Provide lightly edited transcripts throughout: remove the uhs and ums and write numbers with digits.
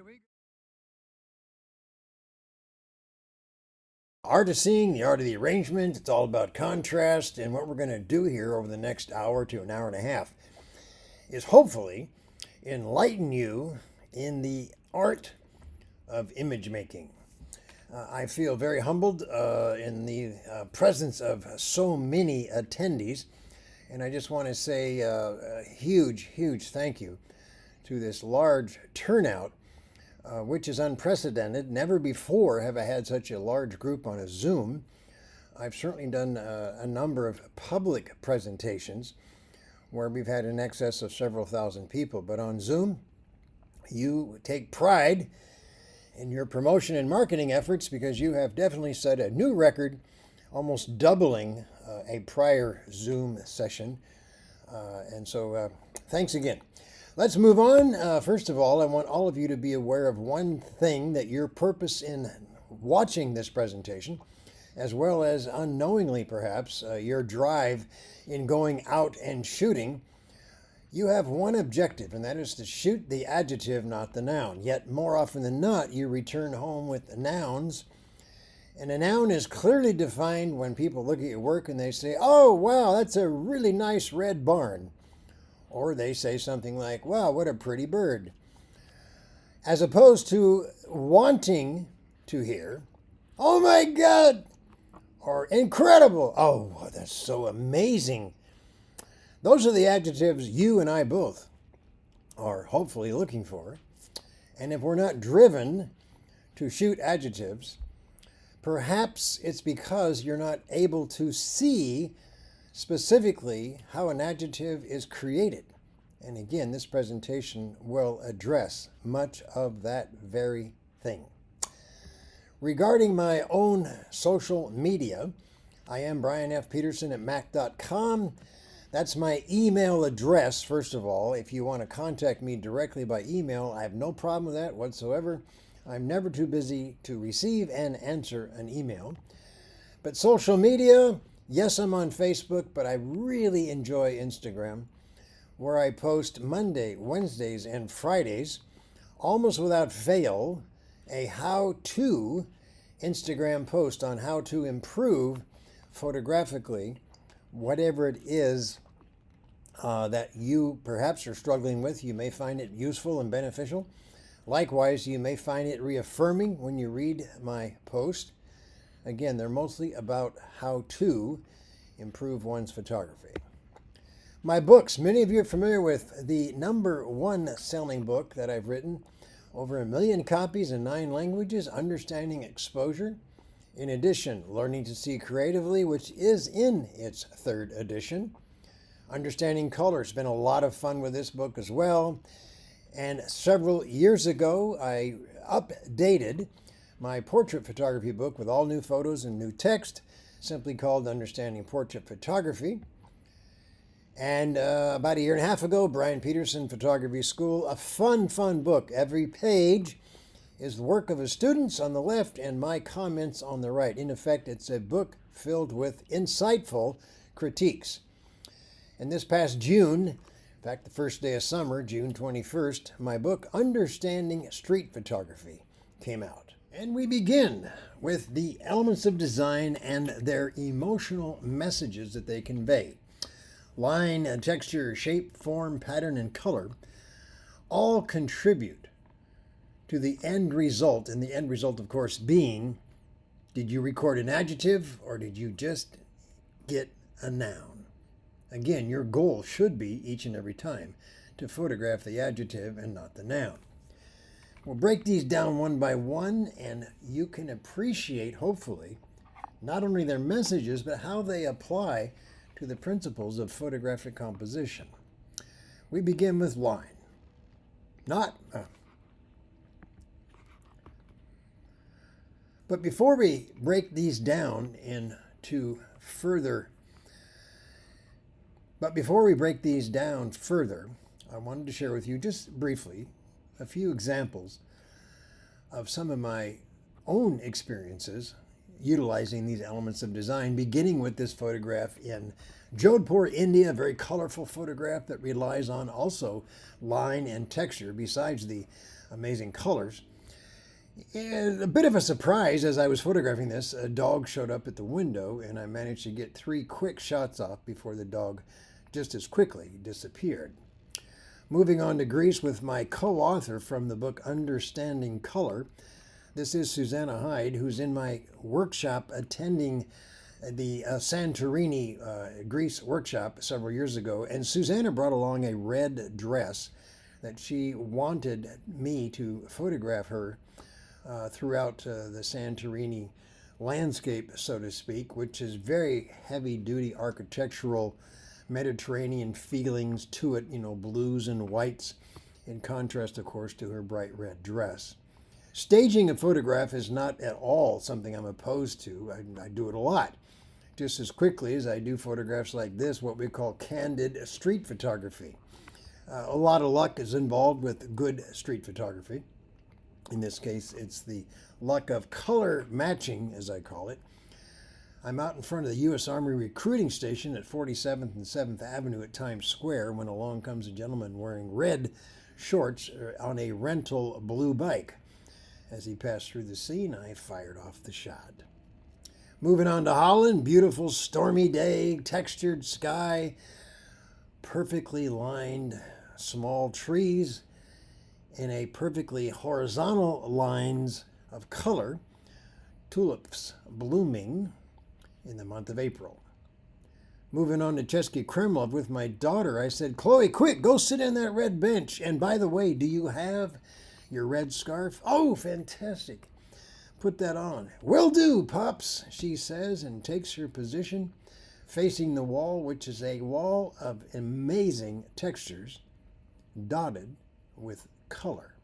right, art of seeing, the art of the arrangement. It's all about contrast. And what we're going to do here over the next hour to an hour and a half is hopefully enlighten you in the art of image making. I feel very humbled in the presence of so many attendees. And I just want to say a huge, huge thank you to this large turnout, which is unprecedented. Never before have I had such a large group on a Zoom. I've certainly done a number of public presentations where we've had in excess of several thousand people. But on Zoom, you take pride in your promotion and marketing efforts because you have definitely set a new record, almost doubling a prior Zoom session. And so thanks again. Let's move on. First of all, I want all of you to be aware of one thing, that your purpose in watching this presentation, as well as unknowingly perhaps, your drive in going out and shooting, you have one objective, and that is to shoot the adjective, not the noun. Yet more often than not, you return home with nouns. And a noun is clearly defined when people look at your work and they say, "Oh, wow, that's a really nice red barn." Or they say something like, "Wow, what a pretty bird." As opposed to wanting to hear, "Oh my God," or "incredible," "Oh, that's so amazing." Those are the adjectives you and I both are hopefully looking for. And if we're not driven to shoot adjectives, perhaps it's because you're not able to see specifically how an adjective is created. And again, this presentation will address much of that very thing. Regarding my own social media, I am Brian F. Peterson at Mac.com. That's my email address, first of all. If you want to contact me directly by email, I have no problem with that whatsoever. I'm never too busy to receive and answer an email. But social media, yes, I'm on Facebook, but I really enjoy Instagram, where I post Monday, Wednesdays, and Fridays, almost without fail, a how-to Instagram post on how to improve photographically whatever it is that you perhaps are struggling with. You may find it useful and beneficial. Likewise, you may find it reaffirming when you read my post. Again, they're mostly about how to improve one's photography. My books, many of you are familiar with the #1 selling book that I've written, over 1 million copies in 9 languages, Understanding Exposure. In addition, Learning to See Creatively, which is in its 3rd edition. Understanding Color. It's been a lot of fun with this book as well. And several years ago, I updated my portrait photography book with all new photos and new text, simply called Understanding Portrait Photography. And about 1.5 years ago, Brian Peterson Photography School, a fun book. Every page is the work of the students on the left and my comments on the right. In effect, it's a book filled with insightful critiques. And this past June, in fact, the first day of summer, June 21st, my book, Understanding Street Photography, came out. And we begin with the elements of design and their emotional messages that they convey. Line, texture, shape, form, pattern, and color all contribute to the end result, and the end result, of course, being, did you record an adjective or did you just get a noun? Again, your goal should be, each and every time, to photograph the adjective and not the noun. We'll break these down one by one, and you can appreciate, hopefully, not only their messages, but how they apply to the principles of photographic composition. We begin with line. But before we break these down further, I wanted to share with you just briefly a few examples of some of my own experiences utilizing these elements of design, beginning with this photograph in Jodhpur, India, a very colorful photograph that relies on also line and texture besides the amazing colors. And a bit of a surprise as I was photographing this, a dog showed up at the window and I managed to get 3 quick shots off before the dog just as quickly disappeared. Moving on to Greece with my co-author from the book Understanding Color. This is Susanna Hyde, who's in my workshop attending the Santorini, Greece workshop several years ago. And Susanna brought along a red dress that she wanted me to photograph her throughout the Santorini landscape, so to speak, which is very heavy-duty architectural Mediterranean feelings to it, blues and whites, in contrast, of course, to her bright red dress. Staging a photograph is not at all something I'm opposed to. I do it a lot. Just as quickly as I do photographs like this, what we call candid street photography. A lot of luck is involved with good street photography. In this case, it's the luck of color matching, as I call it. I'm out in front of the U.S. Army recruiting station at 47th and 7th Avenue at Times Square when along comes a gentleman wearing red shorts on a rental blue bike. As he passed through the scene, I fired off the shot. Moving on to Holland, beautiful stormy day, textured sky, perfectly lined small trees in a perfectly horizontal lines of color, tulips blooming in the month of April. Moving on to Český Krumlov with my daughter, I said, Chloe, quick, go sit in that red bench. And by the way, do you have your red scarf? Oh, fantastic. Put that on. Will do, Pops, she says, and takes her position facing the wall, which is a wall of amazing textures, dotted with color.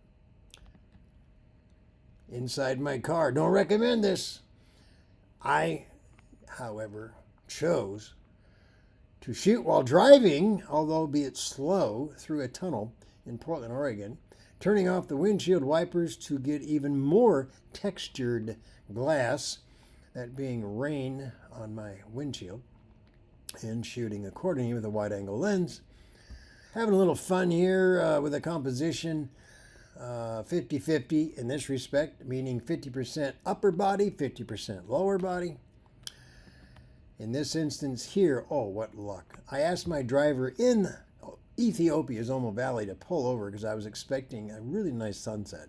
Inside my car, don't recommend this. I, however, chose to shoot while driving, although be it slow, through a tunnel in Portland, Oregon, turning off the windshield wipers to get even more textured glass, that being rain on my windshield, and shooting accordingly with a wide-angle lens. Having a little fun here with a composition, 50-50 in this respect, meaning 50% upper body, 50% lower body. In this instance here, oh, what luck. I asked my driver in Ethiopia's Omo Valley to pull over because I was expecting a really nice sunset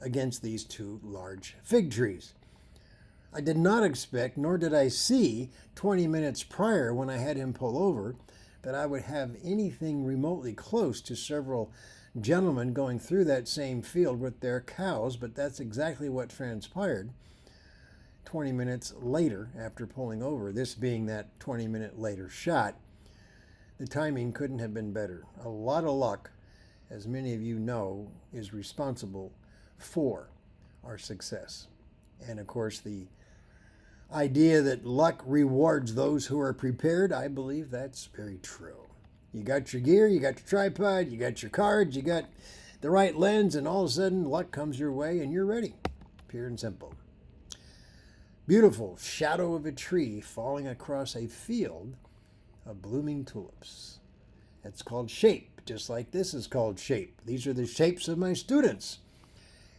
against these 2 large fig trees. I did not expect, nor did I see 20 minutes prior when I had him pull over, that I would have anything remotely close to several gentlemen going through that same field with their cows, but that's exactly what transpired 20 minutes later after pulling over, this being that 20-minute later shot. The timing couldn't have been better. A lot of luck, as many of you know, is responsible for our success. And of course, the idea that luck rewards those who are prepared, I believe that's very true. You got your gear, you got your tripod, you got your cards, you got the right lens, and all of a sudden luck comes your way and you're ready. Pure and simple. Beautiful shadow of a tree falling across a field of blooming tulips. It's called shape, just like this is called shape. These are the shapes of my students.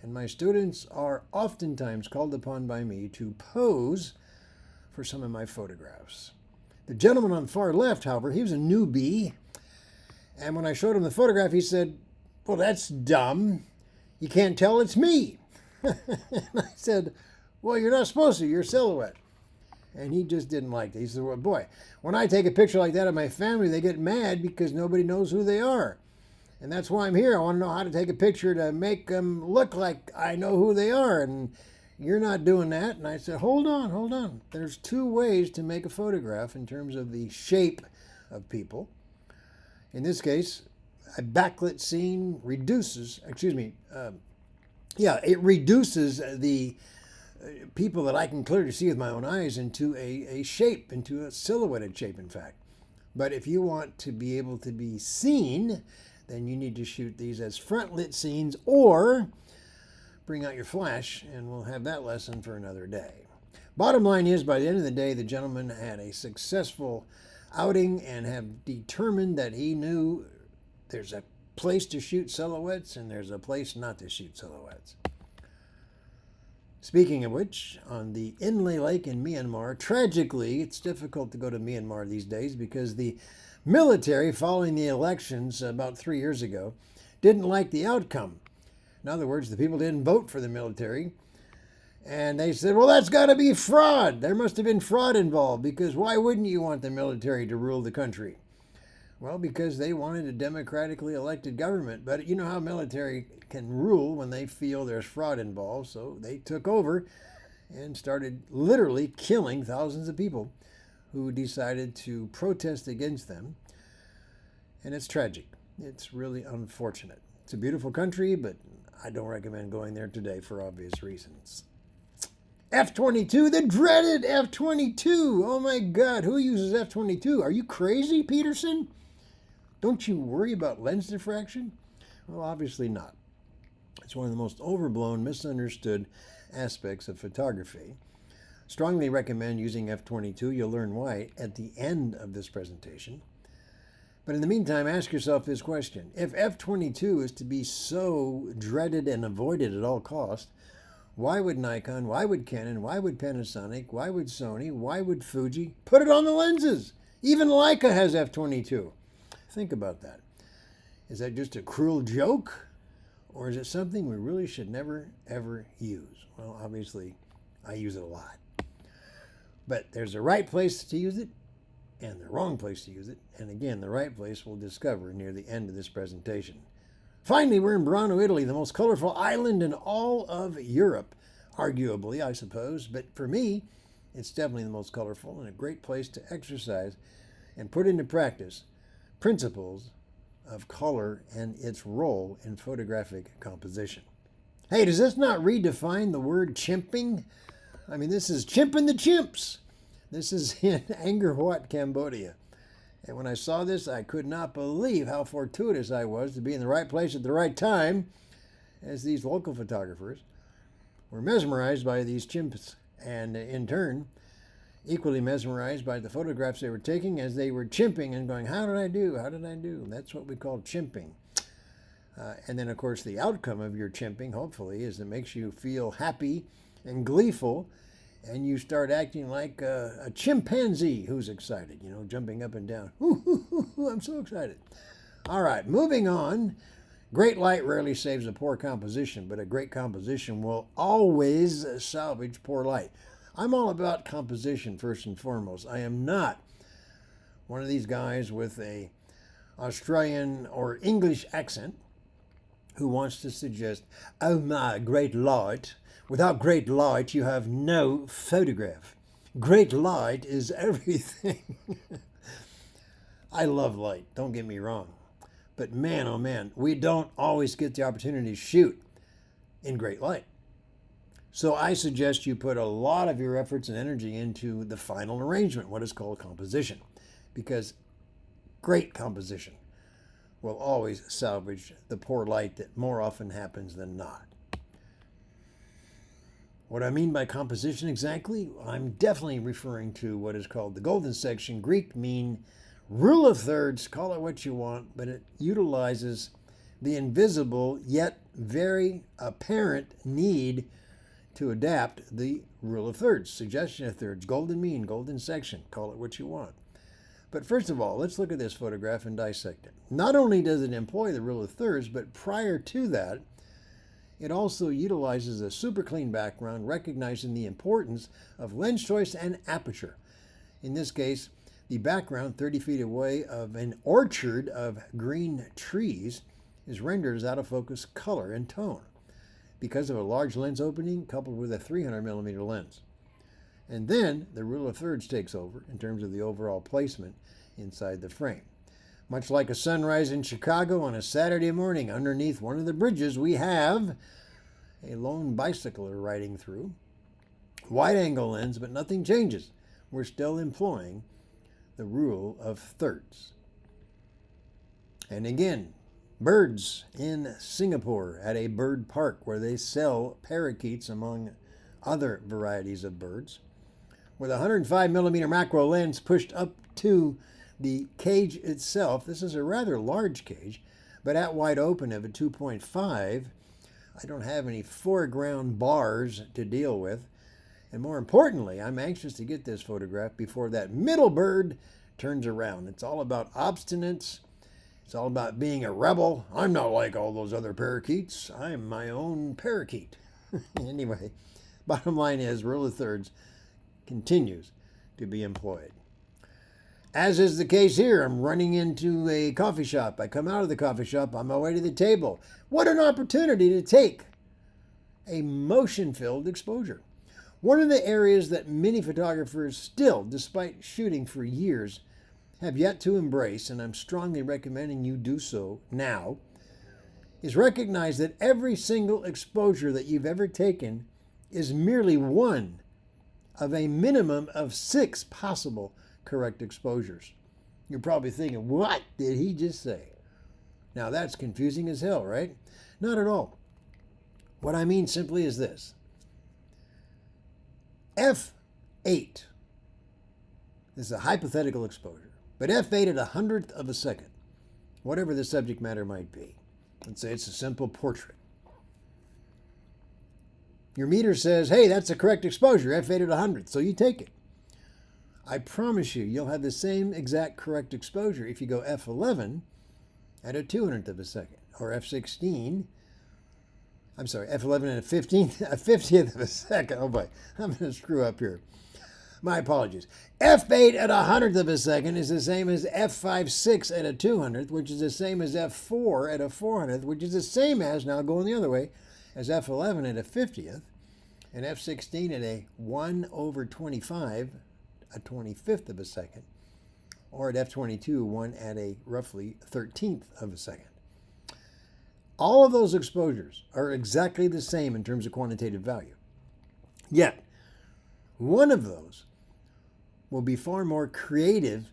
And my students are oftentimes called upon by me to pose for some of my photographs. The gentleman on the far left, however, he was a newbie. And when I showed him the photograph, he said, well, that's dumb. You can't tell it's me. And I said, well, you're not supposed to. You're a silhouette. And he just didn't like it. He said, well, boy, when I take a picture like that of my family, they get mad because nobody knows who they are. And that's why I'm here. I want to know how to take a picture to make them look like I know who they are. And you're not doing that. And I said, hold on. There's 2 ways to make a photograph in terms of the shape of people. In this case, a backlit scene reduces the people that I can clearly see with my own eyes into a shape, into a silhouetted shape, in fact. But if you want to be able to be seen, then you need to shoot these as front lit scenes or bring out your flash, and we'll have that lesson for another day. Bottom line is, by the end of the day, the gentleman had a successful outing and have determined that he knew there's a place to shoot silhouettes and there's a place not to shoot silhouettes. Speaking of which, on the Inle Lake in Myanmar, tragically, it's difficult to go to Myanmar these days because the military, following the elections about 3 years ago, didn't like the outcome. In other words, the people didn't vote for the military. And they said, well, that's got to be fraud. There must have been fraud involved because why wouldn't you want the military to rule the country? Well, because they wanted a democratically elected government. But you know how military can rule when they feel there's fraud involved. So they took over and started literally killing thousands of people who decided to protest against them. And it's tragic. It's really unfortunate. It's a beautiful country, but I don't recommend going there today for obvious reasons. F-22, the dreaded F-22. Oh my God, who uses F-22? Are you crazy, Peterson? Don't you worry about lens diffraction? Well, obviously not. It's one of the most overblown, misunderstood aspects of photography. Strongly recommend using F-22. You'll learn why at the end of this presentation. But in the meantime, ask yourself this question. If F-22 is to be so dreaded and avoided at all costs, why would Nikon, why would Canon, why would Panasonic, why would Sony, why would Fuji put it on the lenses? Even Leica has F-22. Think about that. Is that just a cruel joke? Or is it something we really should never, ever use? Well, obviously, I use it a lot. But there's a right place to use it and the wrong place to use it. And again, the right place we'll discover near the end of this presentation. Finally, we're in Burano, Italy, the most colorful island in all of Europe, arguably, I suppose. But for me, it's definitely the most colorful and a great place to exercise and put into practice principles of color and its role in photographic composition. Hey, does this not redefine the word chimping? I mean, this is chimping the chimps. This is in Angkor Wat, Cambodia. And when I saw this, I could not believe how fortuitous I was to be in the right place at the right time, as these local photographers were mesmerized by these chimps, and in turn, equally mesmerized by the photographs they were taking as they were chimping and going, how did I do? How did I do? That's what we call chimping. And then, of course, the outcome of your chimping, hopefully, is it makes you feel happy and gleeful, and you start acting like a chimpanzee who's excited, you know, jumping up and down. I'm so excited. All right, moving on. Great light rarely saves a poor composition, but a great composition will always salvage poor light. I'm all about composition first and foremost. I am not one of these guys with a Australian or English accent who wants to suggest, oh my, great light. Without great light, you have no photograph. Great light is everything. I love light, don't get me wrong. But man, oh man, we don't always get the opportunity to shoot in great light. So I suggest you put a lot of your efforts and energy into the final arrangement, what is called composition, because great composition will always salvage the poor light that more often happens than not. What I mean by composition exactly, I'm definitely referring to what is called the golden section. Greek mean rule of thirds, call it what you want, but it utilizes the invisible yet very apparent need to adapt the rule of thirds, suggestion of thirds, golden mean, golden section, call it what you want. But first of all, let's look at this photograph and dissect it. Not only does it employ the rule of thirds, but prior to that, it also utilizes a super clean background, recognizing the importance of lens choice and aperture. In this case, the background 30 feet away of an orchard of green trees is rendered as out of focus color and tone because of a large lens opening coupled with a 300 millimeter lens. And then the rule of thirds takes over in terms of the overall placement inside the frame. Much like a sunrise in Chicago on a Saturday morning, underneath one of the bridges, we have a lone bicycler riding through. Wide angle lens, but nothing changes. We're still employing the rule of thirds. And again, birds in Singapore at a bird park where they sell parakeets among other varieties of birds. With a 105 millimeter macro lens pushed up to the cage itself. This is a rather large cage, But at wide open of a 2.5, I don't have any foreground bars to deal with. And more importantly, I'm anxious to get this photograph before that middle bird turns around. It's all about obstinance. It's all about being a rebel. I'm not like all those other parakeets. I'm my own parakeet. Anyway, bottom line is rule of thirds continues to be employed. As is the case here, I'm running into a coffee shop. I come out of the coffee shop on my way to the table. What an opportunity to take a motion-filled exposure. One of the areas that many photographers still, despite shooting for years, have yet to embrace, and I'm strongly recommending you do so now, is recognize that every single exposure that you've ever taken is merely one of a minimum of 6 possible correct exposures. You're probably thinking, what did he just say? Now that's confusing as hell, right? Not at all. What I mean simply is this. F8, this is a hypothetical exposure, but F8 at 100th of a second, whatever the subject matter might be. Let's say it's a simple portrait. Your meter says, hey, that's the correct exposure, F8 at 100th, so you take it. I promise you'll have the same exact correct exposure if you go F11 at a 200th of a second, or F16, I'm sorry, F11 at a 50th of a second. Oh boy, I'm going to screw up here. My apologies. F8 at a 100th of a second is the same as F56 at a 200th, which is the same as F4 at a 400th, which is the same as, now going the other way, as F11 at a 50th, and F16 at a 1 over 25, a 25th of a second, or at F22, 1 at a roughly 13th of a second. All of those exposures are exactly the same in terms of quantitative value. Yet, one of those will be far more creative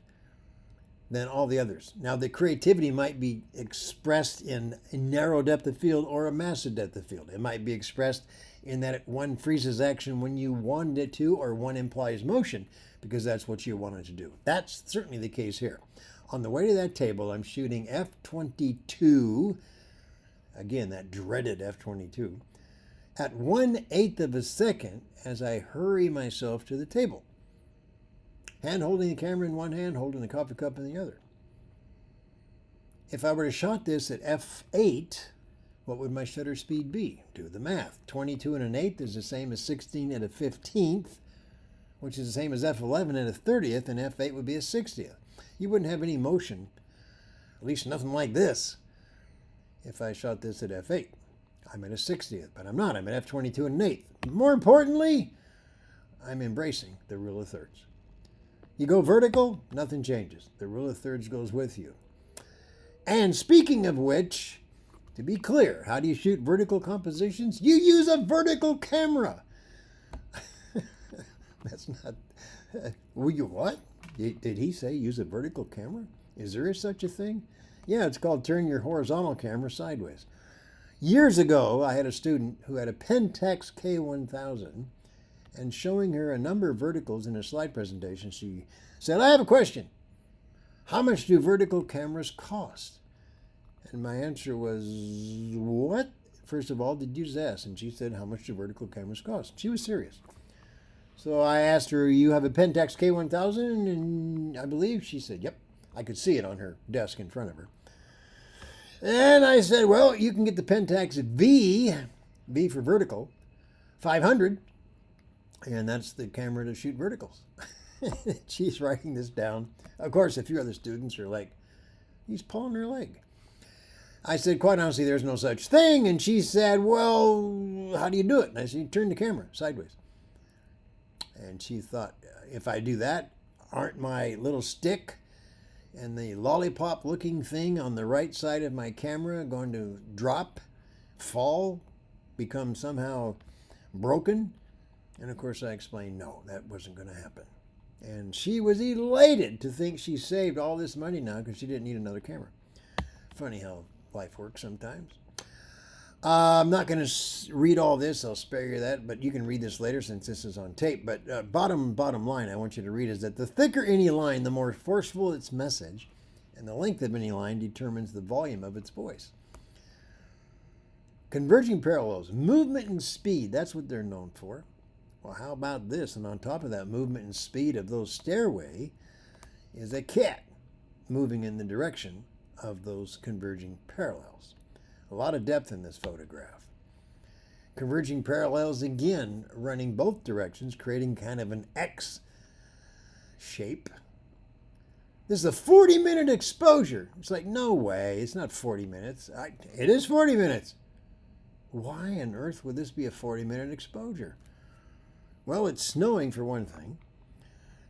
than all the others. Now, the creativity might be expressed in a narrow depth of field or a massive depth of field. It might be expressed in that one freezes action when you wanted it to, or one implies motion because that's what you wanted to do. That's certainly the case here. On the way to that table, I'm shooting F22, again, that dreaded F22, at 1/8 of a second as I hurry myself to the table. Hand holding the camera in one hand, holding the coffee cup in the other. If I were to shot this at F8, what would my shutter speed be? Do the math. 22 and an 1/8 is the same as 16 at a 15th, which is the same as F11 at a 30th, and F8 would be a 60th. You wouldn't have any motion, at least nothing like this, if I shot this at F8. I'm at a 60th, but I'm not. I'm at F22 and an 1/8. More importantly, I'm embracing the rule of thirds. You go vertical, nothing changes. The rule of thirds goes with you. And speaking of which, to be clear, how do you shoot vertical compositions? You use a vertical camera. That's not... Will you what? Did he say use a vertical camera? Is there such a thing? Yeah, it's called turn your horizontal camera sideways. Years ago, I had a student who had a Pentax K1000, and showing her a number of verticals in a slide presentation, she said, I have a question. How much do vertical cameras cost? And my answer was, what? First of all, did you just ask? And she said, how much do vertical cameras cost? She was serious. So I asked her, you have a Pentax K1000? And I believe she said, yep. I could see it on her desk in front of her. And I said, well, you can get the Pentax V for vertical, 500. And that's the camera to shoot verticals. She's writing this down. Of course, a few other students are like, he's pulling her leg. I said, quite honestly, there's no such thing. And she said, well, how do you do it? And I said, turn the camera sideways. And she thought, if I do that, aren't my little stick and the lollipop looking thing on the right side of my camera going to drop, fall, become somehow broken? And of course I explained, no, that wasn't going to happen. And she was elated to think she saved all this money now because she didn't need another camera. Funny how life works sometimes. I'm not going to read all this. I'll spare you that, but you can read this later since this is on tape. But bottom line I want you to read is that the thicker any line, the more forceful its message, and the length of any line determines the volume of its voice. Converging parallels, movement and speed, that's what they're known for. Well, how about this? And on top of that movement and speed of those stairway is a cat moving in the direction of those converging parallels. A lot of depth in this photograph. Converging parallels again running both directions, creating kind of an X shape. This is a 40-minute exposure. It's like, no way, it's not 40 minutes. It is 40 minutes. Why on earth would this be a 40-minute exposure? Well, it's snowing for one thing.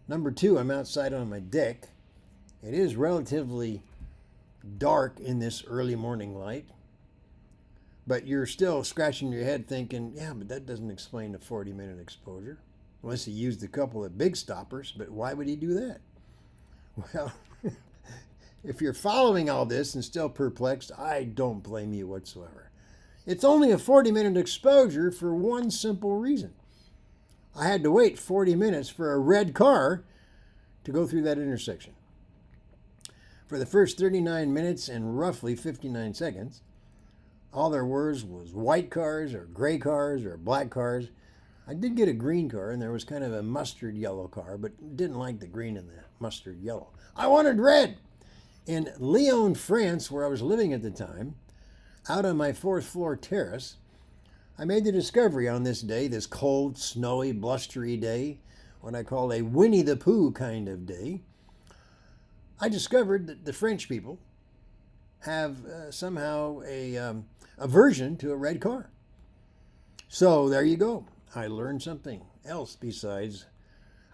Number two, I'm outside on my deck. It is relatively dark in this early morning light. But you're still scratching your head thinking, yeah, but that doesn't explain the 40-minute exposure. Unless he used a couple of big stoppers, but why would he do that? Well, if you're following all this and still perplexed, I don't blame you whatsoever. It's only a 40-minute exposure for one simple reason. I had to wait 40 minutes for a red car to go through that intersection. For the first 39 minutes and roughly 59 seconds, all there was white cars or gray cars or black cars. I did get a green car, and there was kind of a mustard yellow car, but didn't like the green and the mustard yellow. I wanted red. In Lyon, France, where I was living at the time, out on my fourth floor terrace, I made the discovery on this day, this cold, snowy, blustery day, what I call a Winnie the Pooh kind of day. I discovered that the French people have somehow a aversion to a red car. So there you go. I learned something else besides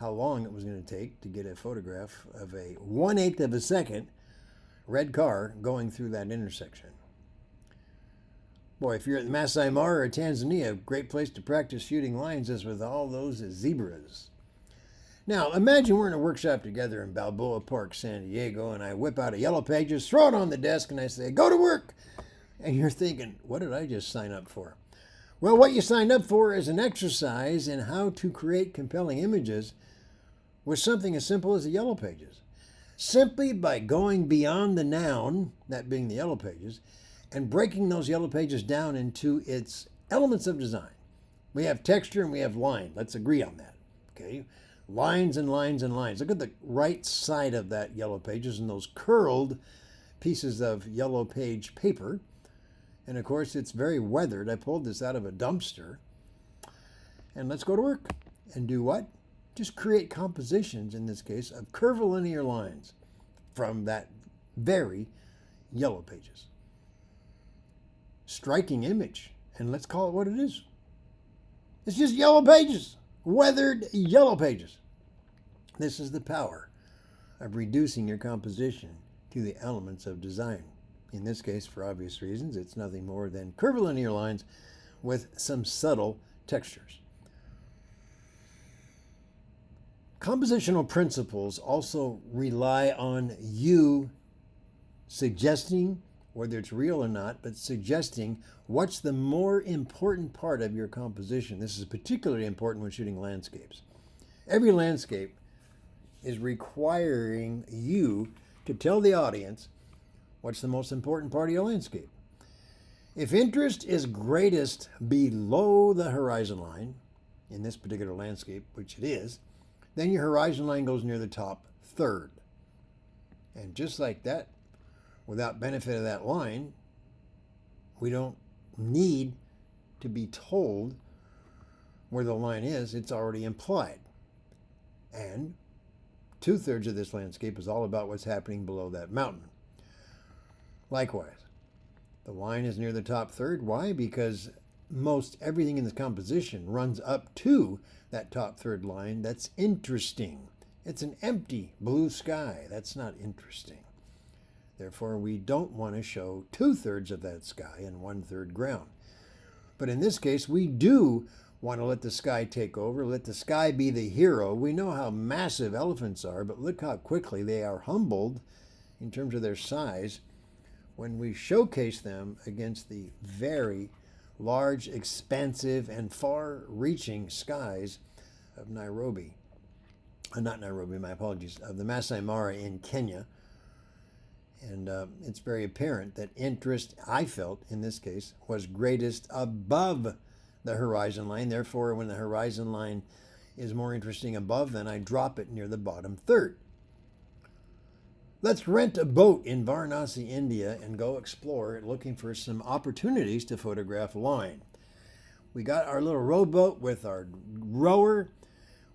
how long it was going to take to get a photograph of a 1/8 of a second red car going through that intersection. Boy, if you're at the Masai Mara or Tanzania, a great place to practice shooting lions is with all those zebras. Now, imagine we're in a workshop together in Balboa Park, San Diego, and I whip out a Yellow Pages, throw it on the desk, and I say, go to work. And you're thinking, what did I just sign up for? Well, what you signed up for is an exercise in how to create compelling images with something as simple as the Yellow Pages. Simply by going beyond the noun, that being the Yellow Pages, and breaking those Yellow Pages down into its elements of design. We have texture and we have line. Let's agree on that. Okay? Lines and lines and lines. Look at the right side of that Yellow Pages and those curled pieces of Yellow Page paper. And of course, it's very weathered. I pulled this out of a dumpster. And let's go to work. And do what? Just create compositions, in this case, of curvilinear lines from that very Yellow Pages. Striking image. And let's call it what it is. It's just Yellow Pages. Weathered Yellow Pages. This is the power of reducing your composition to the elements of design. In this case, for obvious reasons, it's nothing more than curvilinear lines with some subtle textures. Compositional principles also rely on you suggesting, whether it's real or not, but suggesting what's the more important part of your composition. This is particularly important when shooting landscapes. Every landscape is requiring you to tell the audience what's the most important part of your landscape. If interest is greatest below the horizon line, in this particular landscape, which it is, then your horizon line goes near the top third. And just like that, without benefit of that line, we don't need to be told where the line is. It's already implied. And 2/3 of this landscape is all about what's happening below that mountain. Likewise, the line is near the top third. Why? Because most everything in this composition runs up to that top third line. That's interesting. It's an empty blue sky. That's not interesting. Therefore, we don't want to show 2/3 of that sky and 1/3 ground. But in this case, we do want to let the sky take over, let the sky be the hero. We know how massive elephants are, but look how quickly they are humbled in terms of their size when we showcase them against the very large, expansive, and far-reaching skies of Nairobi. Not Nairobi, my apologies, of the Masai Mara in Kenya. And it's very apparent that interest, I felt in this case, was greatest above the horizon line. Therefore, when the horizon line is more interesting above, then I drop it near the bottom third. Let's rent a boat in Varanasi, India, and go explore looking for some opportunities to photograph line. We got our little rowboat with our rower.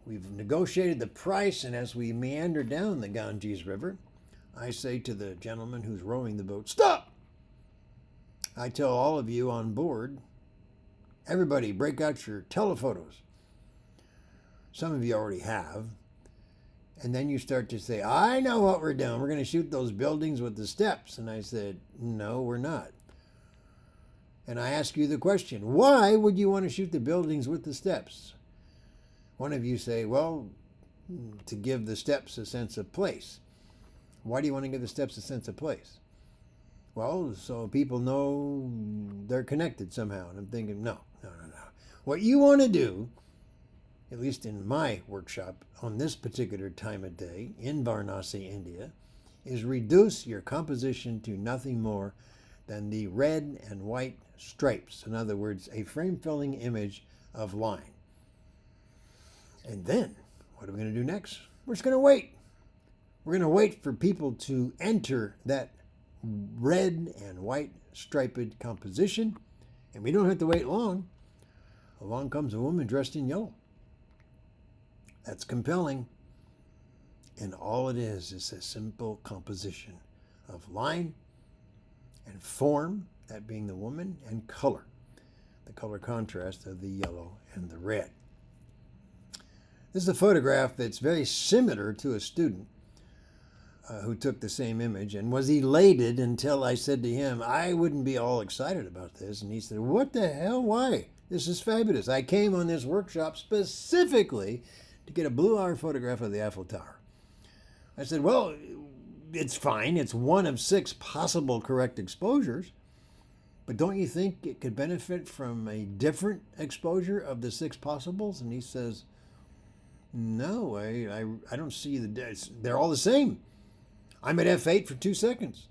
We've negotiated the price, and as we meander down the Ganges River, I say to the gentleman who's rowing the boat, "Stop!" I tell all of you on board, everybody break out your telephotos. Some of you already have. And then you start to say, "I know what we're doing. We're going to shoot those buildings with the steps." And I said, "No, we're not." And I ask you the question, why would you want to shoot the buildings with the steps? One of you say, "Well, to give the steps a sense of place." Why do you want to give the steps a sense of place? Well, so people know they're connected somehow. And I'm thinking, no. What you want to do, at least in my workshop on this particular time of day in Varanasi, India, is reduce your composition to nothing more than the red and white stripes. In other words, a frame-filling image of line. And then, what are we going to do next? We're just going to wait. We're going to wait for people to enter that red and white striped composition, and we don't have to wait long. Along comes a woman dressed in yellow. That's compelling. And all it is a simple composition of line and form, that being the woman, and color, the color contrast of the yellow and the red. This is a photograph that's very similar to a student who took the same image and was elated until I said to him, "I wouldn't be all excited about this." And he said, "What the hell? Why? This is fabulous. I came on this workshop specifically to get a blue-hour photograph of the Eiffel Tower." I said, "Well, it's fine. It's one of 6 possible correct exposures. But don't you think it could benefit from a different exposure of the 6 possibles?" And he says, "No, I don't see they're all the same. I'm at F8 for 2 seconds.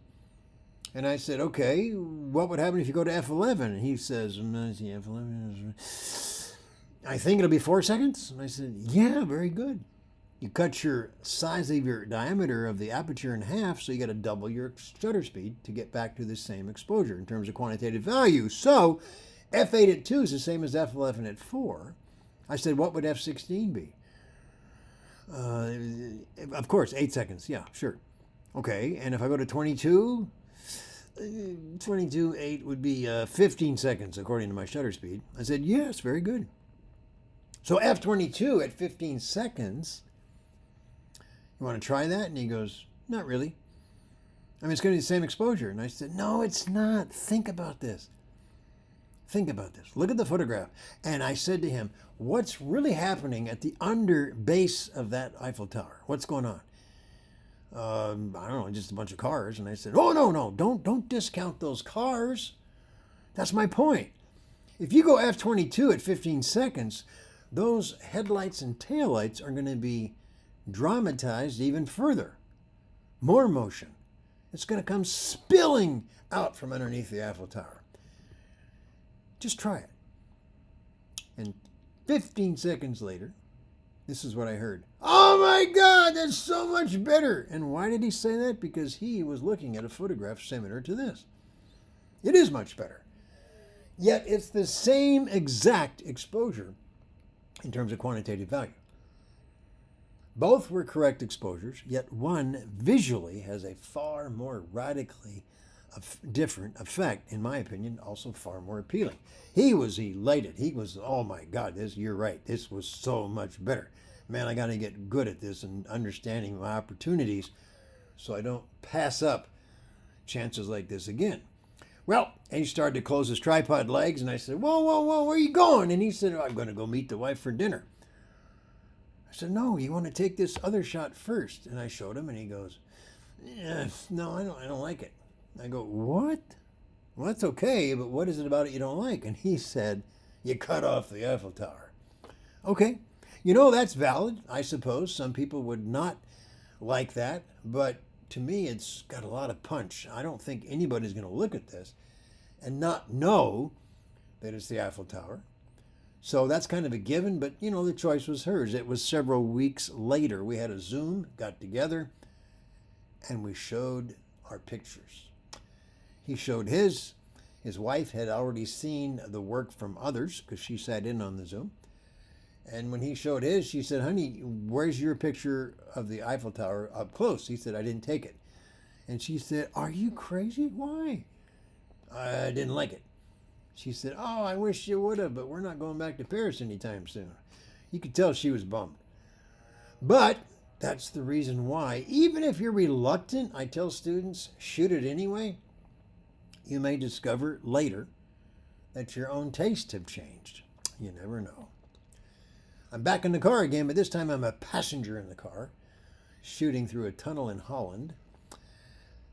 And I said, "Okay, what would happen if you go to F11? And he says, "F11. I think it'll be 4 seconds." And I said, "Yeah, very good. You cut your size of your diameter of the aperture in half, so you got to double your shutter speed to get back to the same exposure in terms of quantitative value. So F8 at 2 is the same as F11 at 4. I said, "What would F16 be?" Of course, 8 seconds. Yeah, sure. Okay, and if I go to 22, 8 would be 15 seconds according to my shutter speed. I said, "Yes, very good." So F22 at 15 seconds, you want to try that? And he goes, "Not really. I mean, it's going to be the same exposure." And I said, "No, it's not. Think about this. Think about this. Look at the photograph." And I said to him, "What's really happening at the under base of that Eiffel Tower? What's going on?" I don't know, just a bunch of cars. And I said, "Oh, no, don't discount those cars. That's my point. If you go F22 at 15 seconds, those headlights and taillights are going to be dramatized even further. More motion. It's going to come spilling out from underneath the Eiffel Tower. Just try it." And 15 seconds later, this is what I heard. "Oh my God, that's so much better." And why did he say that? Because he was looking at a photograph similar to this. It is much better. Yet it's the same exact exposure in terms of quantitative value. Both were correct exposures, yet one visually has a far more radically different effect, in my opinion, also far more appealing. He was elated. He was, "Oh my God, you're right. This was so much better. Man, I got to get good at this and understanding my opportunities so I don't pass up chances like this again." Well, and he started to close his tripod legs, and I said, Whoa, where are you going?" And he said, "I'm going to go meet the wife for dinner." I said, "No, you want to take this other shot first?" And I showed him, and he goes, "No, I don't like it." I go, "What?" "Well, that's okay, but what is it about it you don't like?" And he said, "You cut off the Eiffel Tower." Okay, that's valid, I suppose. Some people would not like that, but to me, it's got a lot of punch. I don't think anybody's going to look at this and not know that it's the Eiffel Tower. So that's kind of a given, but you know, the choice was hers. It was several weeks later. We had a Zoom, got together, and we showed our pictures. He showed his. His wife had already seen the work from others because she sat in on the Zoom. And when he showed his, she said, honey, where's your picture of the Eiffel Tower up close? He said, I didn't take it. And she said, are you crazy? Why? I didn't like it. She said, oh, I wish you would have, but we're not going back to Paris anytime soon. You could tell she was bummed. But that's the reason why, even if you're reluctant, I tell students, shoot it anyway. You may discover later that your own tastes have changed. You never know. I'm back in the car again, but this time I'm a passenger in the car, shooting through a tunnel in Holland.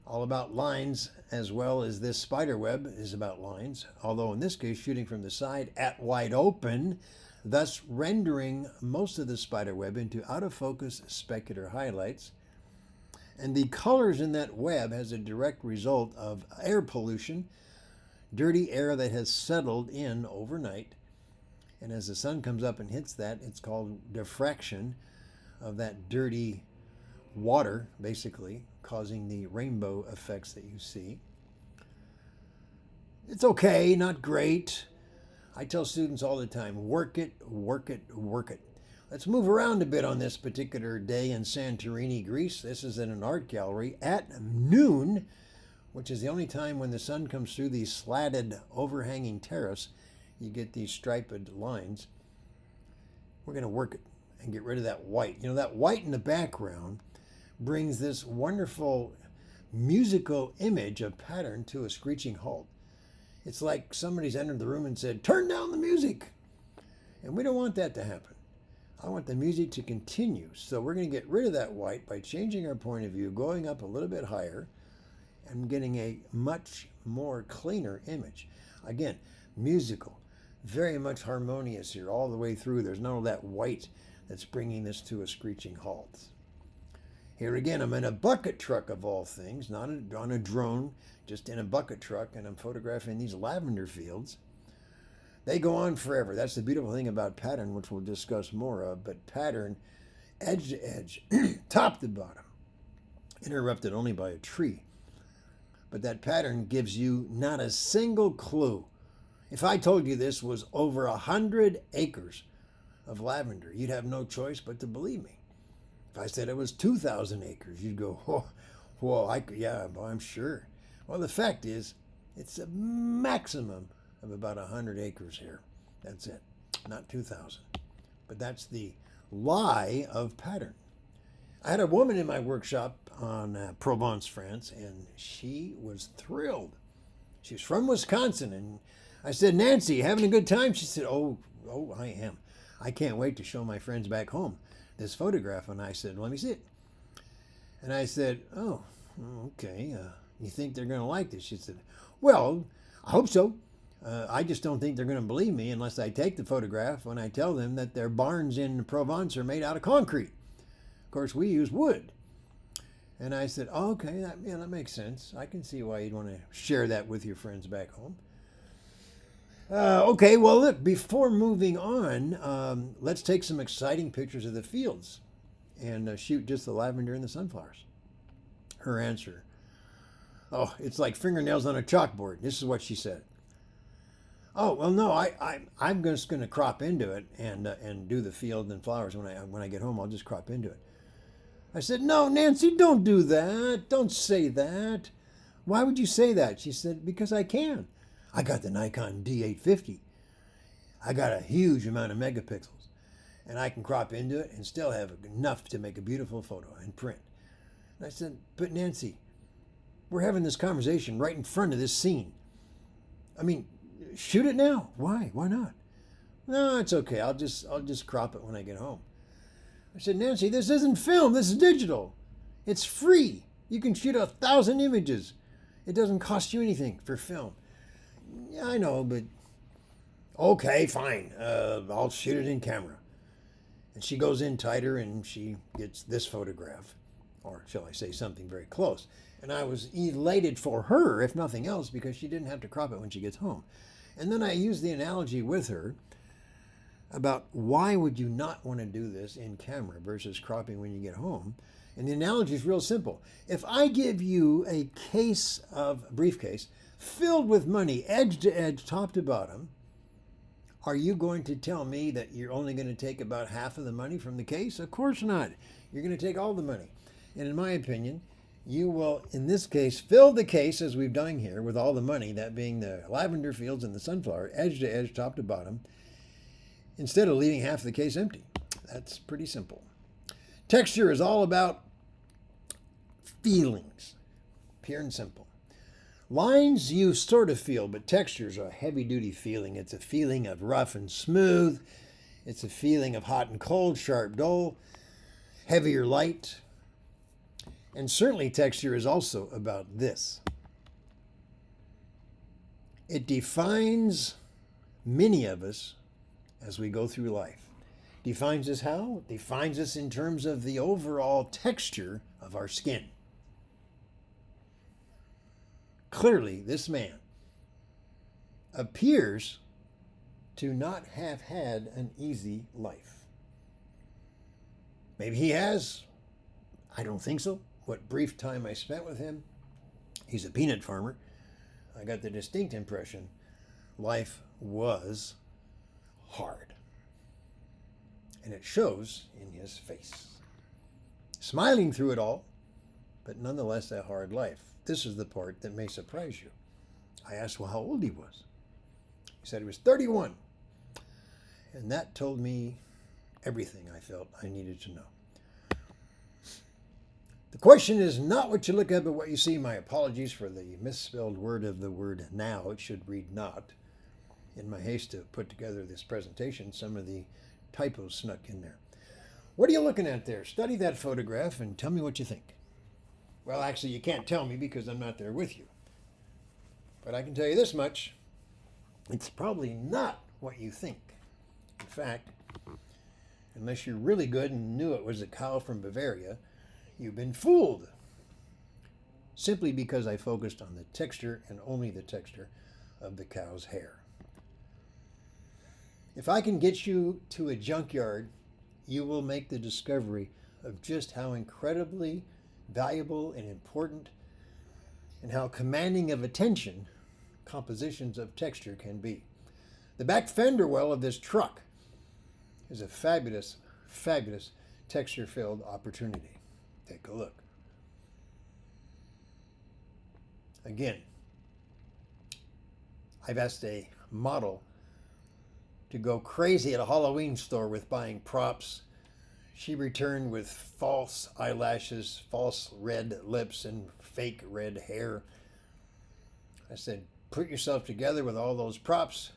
All about lines, as well as this spider web is about lines, although in this case shooting from the side at wide open, thus rendering most of the spider web into out of focus specular highlights. And the colors in that web has a direct result of air pollution, dirty air that has settled in overnight. And as the sun comes up and hits that, it's called diffraction of that dirty water, basically, causing the rainbow effects that you see. It's okay, not great. I tell students all the time, work it, work it, work it. Let's move around a bit on this particular day in Santorini, Greece. This is in an art gallery at noon, which is the only time when the sun comes through the slatted overhanging terrace. You get these striped lines. We're going to work it and get rid of that white. You know, that white in the background brings this wonderful musical image of pattern to a screeching halt. It's like somebody's entered the room and said, turn down the music. And we don't want that to happen. I want the music to continue. So we're going to get rid of that white by changing our point of view, going up a little bit higher, and getting a much more cleaner image. Again, musical, very much harmonious here all the way through. There's none of that white that's bringing this to a screeching halt. Here again, I'm in a bucket truck of all things, not on a drone, just in a bucket truck, and I'm photographing these lavender fields. They go on forever. That's the beautiful thing about pattern, which we'll discuss more of, but pattern, edge to edge, top to bottom, interrupted only by a tree. But that pattern gives you not a single clue. If I told you this was over 100 acres of lavender, you'd have no choice but to believe me. If I said it was 2,000 acres, you'd go, yeah, well, I'm sure. Well, the fact is, it's a maximum of about 100 acres here. That's it, not 2,000. But that's the lie of pattern. I had a woman in my workshop on Provence, France, and she was thrilled. She was from Wisconsin, and I said, Nancy, having a good time? She said, oh, I am. I can't wait to show my friends back home this photograph. And I said, let me see it. And I said, oh, okay. You think they're going to like this? She said, well, I hope so. I just don't think they're going to believe me unless I take the photograph when I tell them that their barns in Provence are made out of concrete. Of course, we use wood. And I said, oh, okay, that makes sense. I can see why you'd want to share that with your friends back home. Okay, well, look, before moving on, let's take some exciting pictures of the fields and shoot just the lavender and the sunflowers. Her answer, oh, it's like fingernails on a chalkboard. This is what she said. Oh, well, no, I'm just going to crop into it and do the field and flowers. When I get home, I'll just crop into it. I said, no, Nancy, don't do that. Don't say that. Why would you say that? She said, because I can. I got the Nikon D850. I got a huge amount of megapixels, and I can crop into it and still have enough to make a beautiful photo and print. And I said, but Nancy, we're having this conversation right in front of this scene. I mean, shoot it now. Why? Why not? No, it's okay. I'll just crop it when I get home. I said, Nancy, this isn't film. This is digital. It's free. You can shoot 1,000 images. It doesn't cost you anything for film. Yeah, I know, but okay, fine. I'll shoot it in camera. And she goes in tighter and she gets this photograph. or shall I say something very close. And I was elated for her, if nothing else, because she didn't have to crop it when she gets home. And then I used the analogy with her about why would you not want to do this in camera versus cropping when you get home. And the analogy is real simple. If I give you a briefcase filled with money, edge to edge, top to bottom, are you going to tell me that you're only going to take about half of the money from the case? Of course not. You're going to take all the money. And in my opinion, you will, in this case, fill the case as we've done here with all the money, that being the lavender fields and the sunflower, edge to edge, top to bottom, instead of leaving half the case empty. That's pretty simple. Texture is all about feelings, pure and simple. Lines you sort of feel, but texture is a heavy-duty feeling. It's a feeling of rough and smooth. It's a feeling of hot and cold, sharp, dull, heavy or light. And certainly texture is also about this. It defines many of us as we go through life. Defines us how? It defines us in terms of the overall texture of our skin. Clearly, this man appears to not have had an easy life. Maybe he has. I don't think so. What brief time I spent with him, he's a peanut farmer. I got the distinct impression life was hard. And it shows in his face. Smiling through it all, but nonetheless a hard life. This is the part that may surprise you. I asked, well, how old he was. He said he was 31. And that told me everything I felt I needed to know. The question is not what you look at, but what you see. My apologies for the misspelled word of the word now. It should read not. In my haste to put together this presentation, some of the typos snuck in there. What are you looking at there? Study that photograph and tell me what you think. Well, actually, you can't tell me because I'm not there with you. But I can tell you this much. It's probably not what you think. In fact, unless you're really good and knew it was a cow from Bavaria, you've been fooled. Simply because I focused on the texture and only the texture of the cow's hair. If I can get you to a junkyard, you will make the discovery of just how incredibly valuable and important and how commanding of attention compositions of texture can be. The back fender well of this truck is a fabulous, fabulous texture-filled opportunity. Take a look. Again, I've asked a model to go crazy at a Halloween store with buying props. She returned with false eyelashes, false red lips, and fake red hair. I said, put yourself together with all those props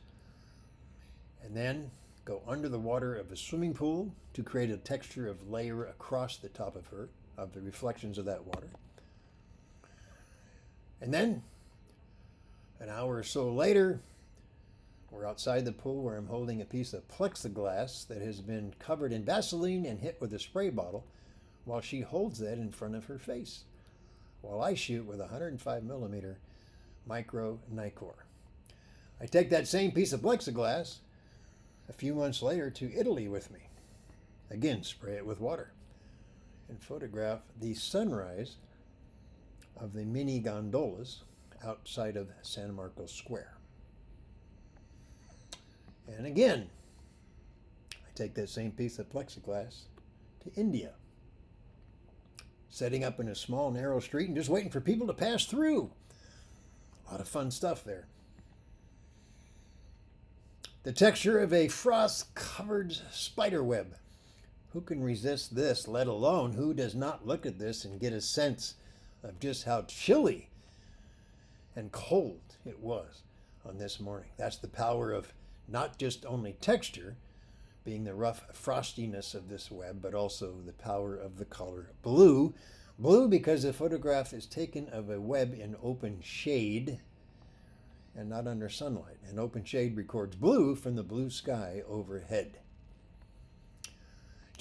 and then go under the water of a swimming pool to create a texture of layer across the top of her, of the reflections of that water. And then, an hour or so later, we're outside the pool where I'm holding a piece of plexiglass that has been covered in Vaseline and hit with a spray bottle while she holds that in front of her face while I shoot with a 105mm micro Nikkor. I take that same piece of plexiglass a few months later to Italy with me. Again, spray it with water and photograph the sunrise of the mini gondolas outside of San Marcos Square. And again, I take that same piece of plexiglass to India, setting up in a small, narrow street and just waiting for people to pass through. A lot of fun stuff there. The texture of a frost-covered spider web. Who can resist this, let alone who does not look at this and get a sense of just how chilly and cold it was on this morning? That's the power of not just only texture, being the rough frostiness of this web, but also the power of the color blue. Blue because the photograph is taken of a web in open shade and not under sunlight. And open shade records blue from the blue sky overhead.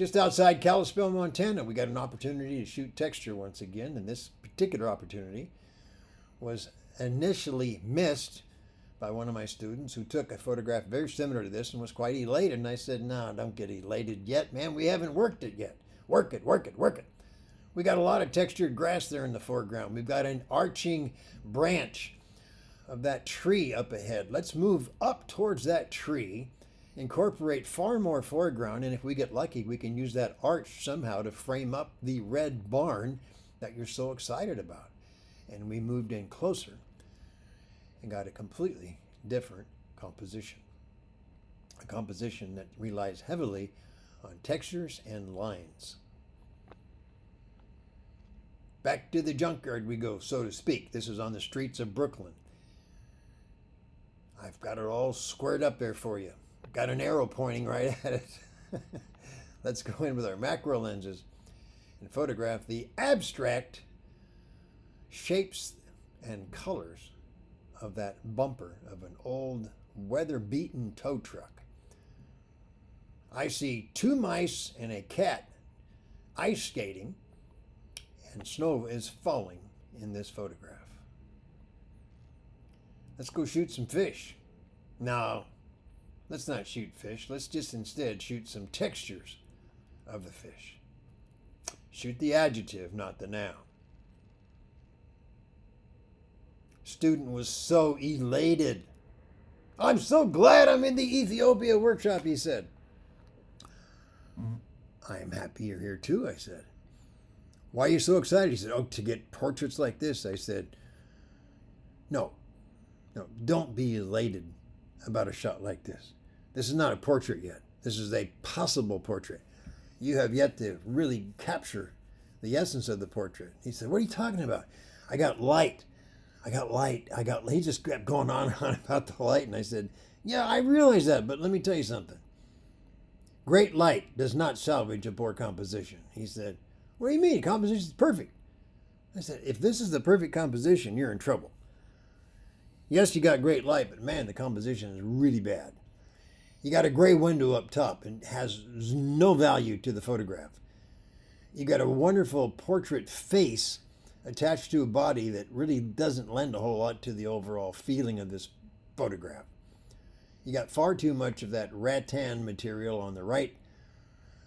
Just outside Kalispell, Montana, we got an opportunity to shoot texture once again, and this particular opportunity was initially missed by one of my students who took a photograph very similar to this and was quite elated. And I said, no, don't get elated yet, man. We haven't worked it yet. Work it, work it, work it. We got a lot of textured grass there in the foreground. We've got an arching branch of that tree up ahead. Let's move up towards that tree, incorporate far more foreground, and if we get lucky, we can use that arch somehow to frame up the red barn that you're so excited about. And we moved in closer and got a completely different composition. A composition that relies heavily on textures and lines. Back to the junkyard we go, so to speak. This is on the streets of Brooklyn. I've got it all squared up there for you. Got an arrow pointing right at it. Let's go in with our macro lenses and photograph the abstract shapes and colors of that bumper of an old weather-beaten tow truck. I see 2 mice and a cat ice skating, and snow is falling in this photograph. Let's go shoot some fish. No, let's not shoot fish. Let's just instead shoot some textures of the fish. Shoot the adjective, not the noun. Student was so elated. I'm so glad I'm in the Ethiopia workshop, he said. I'm happy you're here too, I said. Why are you so excited? He said, oh, to get portraits like this. I said, no, don't be elated about a shot like this. This is not a portrait yet. This is a possible portrait. You have yet to really capture the essence of the portrait. He said, what are you talking about? I got light. He just kept going on and on about the light. And I said, yeah, I realize that, but let me tell you something. Great light does not salvage a poor composition. He said, what do you mean? Composition is perfect. I said, if this is the perfect composition, you're in trouble. Yes, you got great light, but man, the composition is really bad. You got a gray window up top and has no value to the photograph. You got a wonderful portrait face attached to a body that really doesn't lend a whole lot to the overall feeling of this photograph. You got far too much of that rattan material on the right.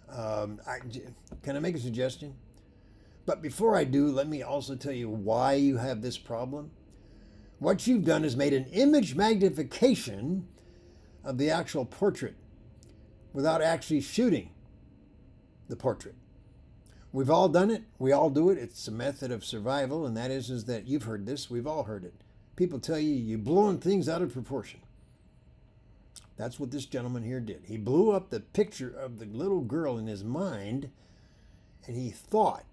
Can I make a suggestion? But before I do, let me also tell you why you have this problem. What you've done is made an image magnification of the actual portrait without actually shooting the portrait. We've all done it. We all do it. It's a method of survival, and that is that you've heard this. We've all heard it. People tell you you're blowing things out of proportion. That's what this gentleman here did. He blew up the picture of the little girl in his mind, and he thought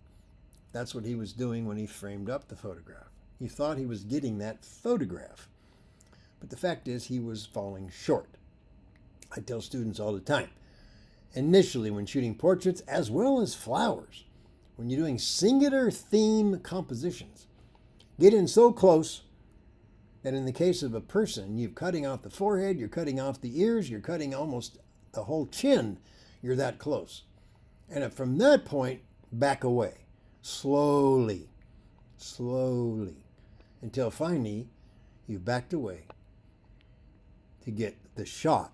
that's what he was doing when he framed up the photograph. He thought he was getting that photograph. But the fact is he was falling short. I tell students all the time, initially when shooting portraits as well as flowers, when you're doing singular theme compositions, get in so close that in the case of a person, you're cutting off the forehead, you're cutting off the ears, you're cutting almost the whole chin. You're that close. And from that point, back away. Slowly, until finally you've backed away to get the shot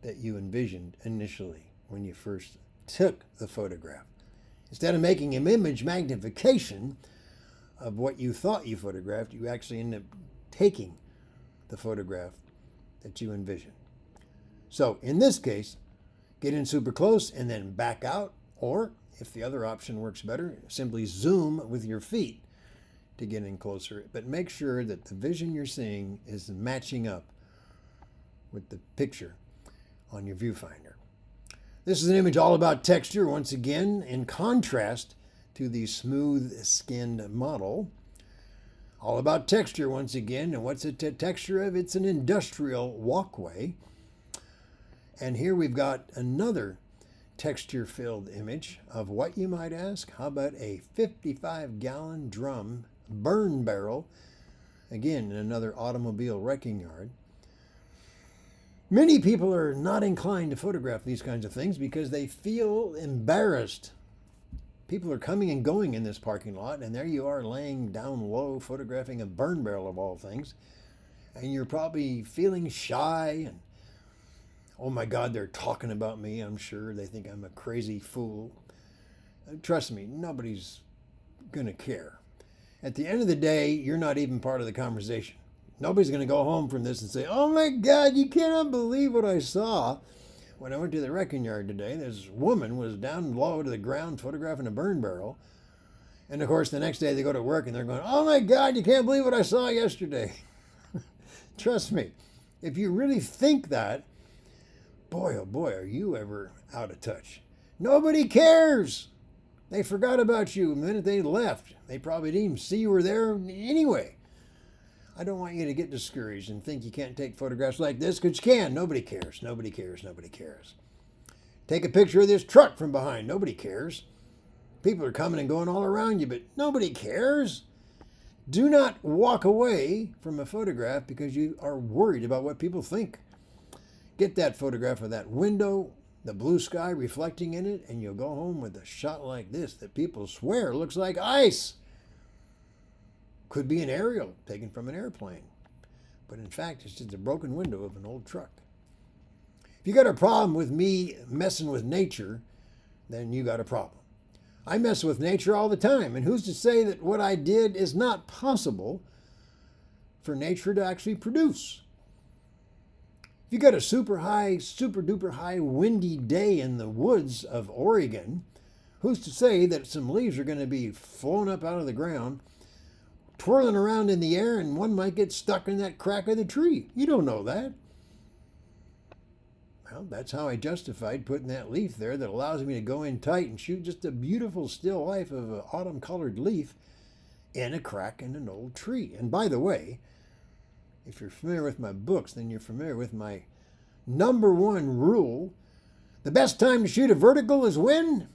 that you envisioned initially when you first took the photograph. Instead of making an image magnification of what you thought you photographed, you actually end up taking the photograph that you envisioned. So in this case, get in super close and then back out, or if the other option works better, simply zoom with your feet to get in closer. But make sure that the vision you're seeing is matching up with the picture on your viewfinder. This is an image all about texture, once again, in contrast to the smooth-skinned model. All about texture once again, and what's the texture of? It's an industrial walkway. And here we've got another texture-filled image of what, you might ask? How about a 55-gallon drum burn barrel, again in another automobile wrecking yard. Many people are not inclined to photograph these kinds of things because they feel embarrassed. People are coming and going in this parking lot, and there you are laying down low photographing a burn barrel of all things. And you're probably feeling shy and, oh my God, they're talking about me, I'm sure. They think I'm a crazy fool. Trust me, nobody's going to care. At the end of the day, you're not even part of the conversation. Nobody's going to go home from this and say, oh my God, you cannot believe what I saw. When I went to the wrecking yard today, this woman was down low to the ground photographing a burn barrel. And of course, the next day they go to work and they're going, oh my God, you can't believe what I saw yesterday. Trust me, if you really think that, boy, oh boy, are you ever out of touch. Nobody cares. They forgot about you the minute they left. They probably didn't even see you were there anyway. I don't want you to get discouraged and think you can't take photographs like this, because you can. Nobody cares. Nobody cares. Nobody cares. Take a picture of this truck from behind. Nobody cares. People are coming and going all around you, but nobody cares. Do not walk away from a photograph because you are worried about what people think. Get that photograph of that window, the blue sky reflecting in it, and you'll go home with a shot like this that people swear looks like ice. Could be an aerial taken from an airplane, but in fact it's just a broken window of an old truck. If you got a problem with me messing with nature, then you got a problem. I mess with nature all the time, and who's to say that what I did is not possible for nature to actually produce? If you got a super duper high windy day in the woods of Oregon, who's to say that some leaves are going to be flown up out of the ground, twirling around in the air, and one might get stuck in that crack of the tree? You don't know that. Well, that's how I justified putting that leaf there that allows me to go in tight and shoot just a beautiful still life of an autumn-colored leaf in a crack in an old tree. And by the way, if you're familiar with my books, then you're familiar with my number one rule. The best time to shoot a vertical is when?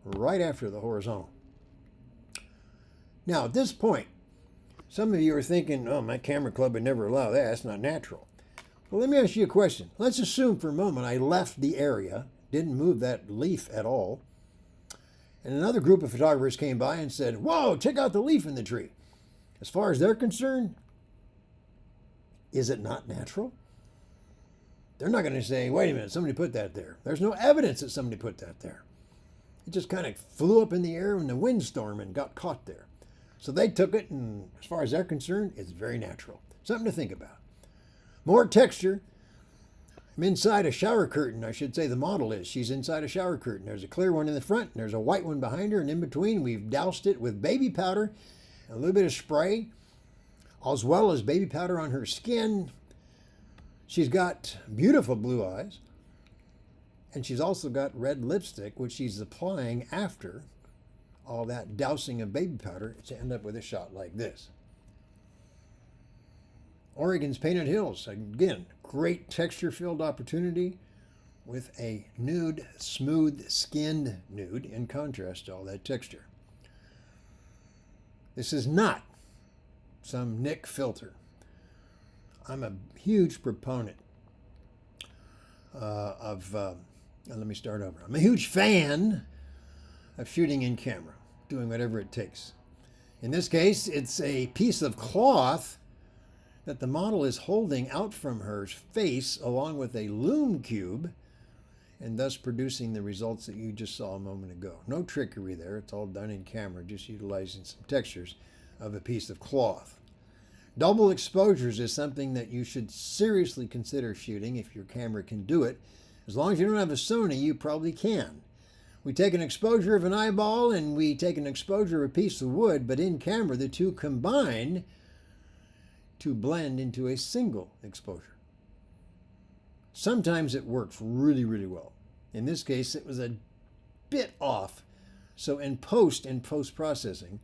Right after the horizontal. Now, at this point, some of you are thinking, oh, my camera club would never allow that. That's not natural. Well, let me ask you a question. Let's assume for a moment I left the area, didn't move that leaf at all, and another group of photographers came by and said, whoa, check out the leaf in the tree. As far as they're concerned, is it not natural? They're not going to say, wait a minute, somebody put that there. There's no evidence that somebody put that there. It just kind of flew up in the air in the windstorm and got caught there. So they took it, and as far as they're concerned, it's very natural. Something to think about. More texture. I'm inside a shower curtain. I should say the model is. She's inside a shower curtain. There's a clear one in the front, and there's a white one behind her, and in between we've doused it with baby powder, and a little bit of spray, as well as baby powder on her skin. She's got beautiful blue eyes, and she's also got red lipstick, which she's applying after all that dousing of baby powder to end up with a shot like this. Oregon's Painted Hills, again, great texture-filled opportunity with a nude, smooth-skinned nude in contrast to all that texture. This is not some Nik filter. I'm a huge proponent let me start over. I'm a huge fan of shooting in camera, doing whatever it takes. In this case, it's a piece of cloth that the model is holding out from her face along with a lume cube, and thus producing the results that you just saw a moment ago. No trickery there. It's all done in camera, just utilizing some textures of a piece of cloth. Double exposures is something that you should seriously consider shooting if your camera can do it. As long as you don't have a Sony, you probably can. We take an exposure of an eyeball and we take an exposure of a piece of wood, but in camera the two combine to blend into a single exposure. Sometimes it works really, really well. In this case, it was a bit off. So in post-processing,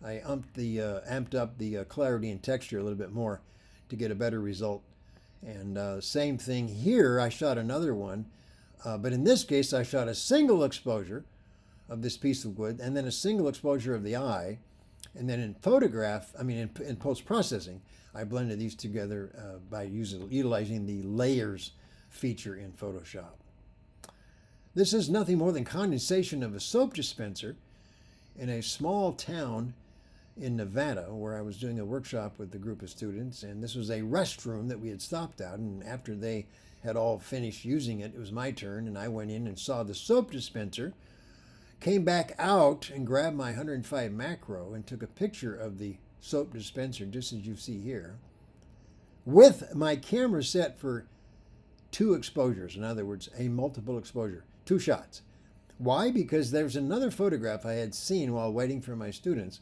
I amped up the clarity and texture a little bit more to get a better result. And same thing here, I shot another one, but in this case I shot a single exposure of this piece of wood and then a single exposure of the eye, and then in post-processing, I blended these together by utilizing the layers feature in Photoshop. This is nothing more than condensation of a soap dispenser in a small town in Nevada where I was doing a workshop with a group of students, and this was a restroom that we had stopped at, and after they had all finished using it, it was my turn, and I went in and saw the soap dispenser, came back out and grabbed my 105 macro and took a picture of the soap dispenser just as you see here with my camera set for 2 exposures. In other words, a multiple exposure, 2 shots. Why? Because there's another photograph I had seen while waiting for my students,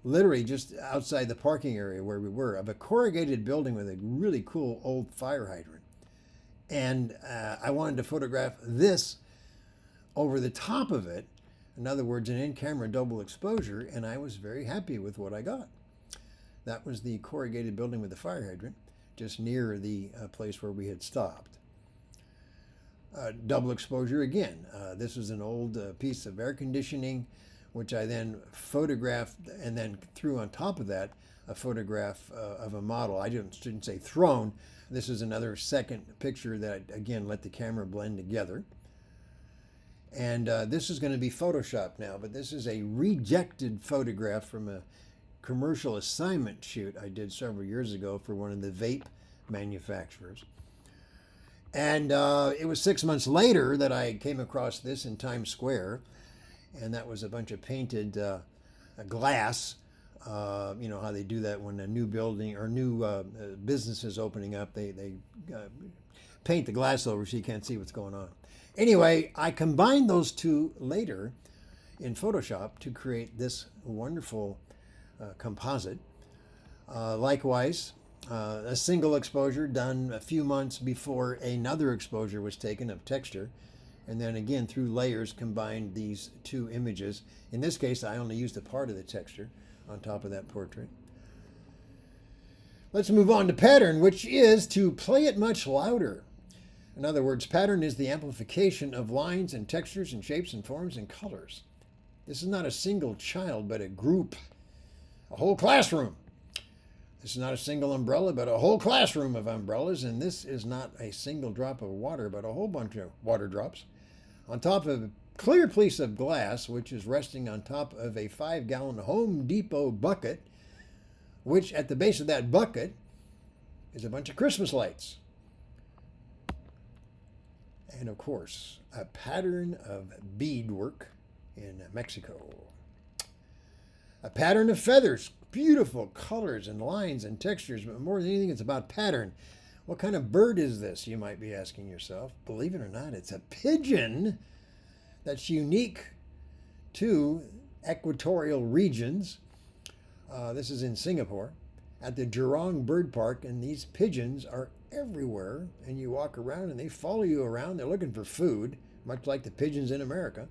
literally just outside the parking area where we were, of a corrugated building with a really cool old fire hydrant. And I wanted to photograph this over the top of it. In other words, an in-camera double exposure, and I was very happy with what I got. That was the corrugated building with the fire hydrant, just near the place where we had stopped. Double exposure again. This was an old piece of air conditioning, which I then photographed and then threw on top of that a photograph of a model. I shouldn't say thrown. This is another second picture that, again, let the camera blend together. And this is going to be Photoshopped now, but this is a rejected photograph from a commercial assignment shoot I did several years ago for one of the vape manufacturers. And it was 6 months later that I came across this in Times Square, and that was a bunch of painted glass. You know how they do that when a new building or new business is opening up. They paint the glass over so you can't see what's going on. Anyway, I combined those two later in Photoshop to create this wonderful composite. Likewise, a single exposure done a few months before another exposure was taken of texture. And then again, through layers, combined these 2 images. In this case, I only used a part of the texture on top of that portrait. Let's move on to pattern, which is to play it much louder. In other words, pattern is the amplification of lines and textures and shapes and forms and colors. This is not a single child, but a group, a whole classroom. This is not a single umbrella, but a whole classroom of umbrellas. And this is not a single drop of water, but a whole bunch of water drops on top of a clear piece of glass, which is resting on top of a 5-gallon Home Depot bucket, which at the base of that bucket is a bunch of Christmas lights. And of course, a pattern of beadwork in Mexico. A pattern of feathers, beautiful colors and lines and textures, but more than anything, it's about pattern. What kind of bird is this, you might be asking yourself? Believe it or not, it's a pigeon that's unique to equatorial regions. This is in Singapore at the Jurong Bird Park, and these pigeons are everywhere, and you walk around and they follow you around. They're looking for food, much like the pigeons in America.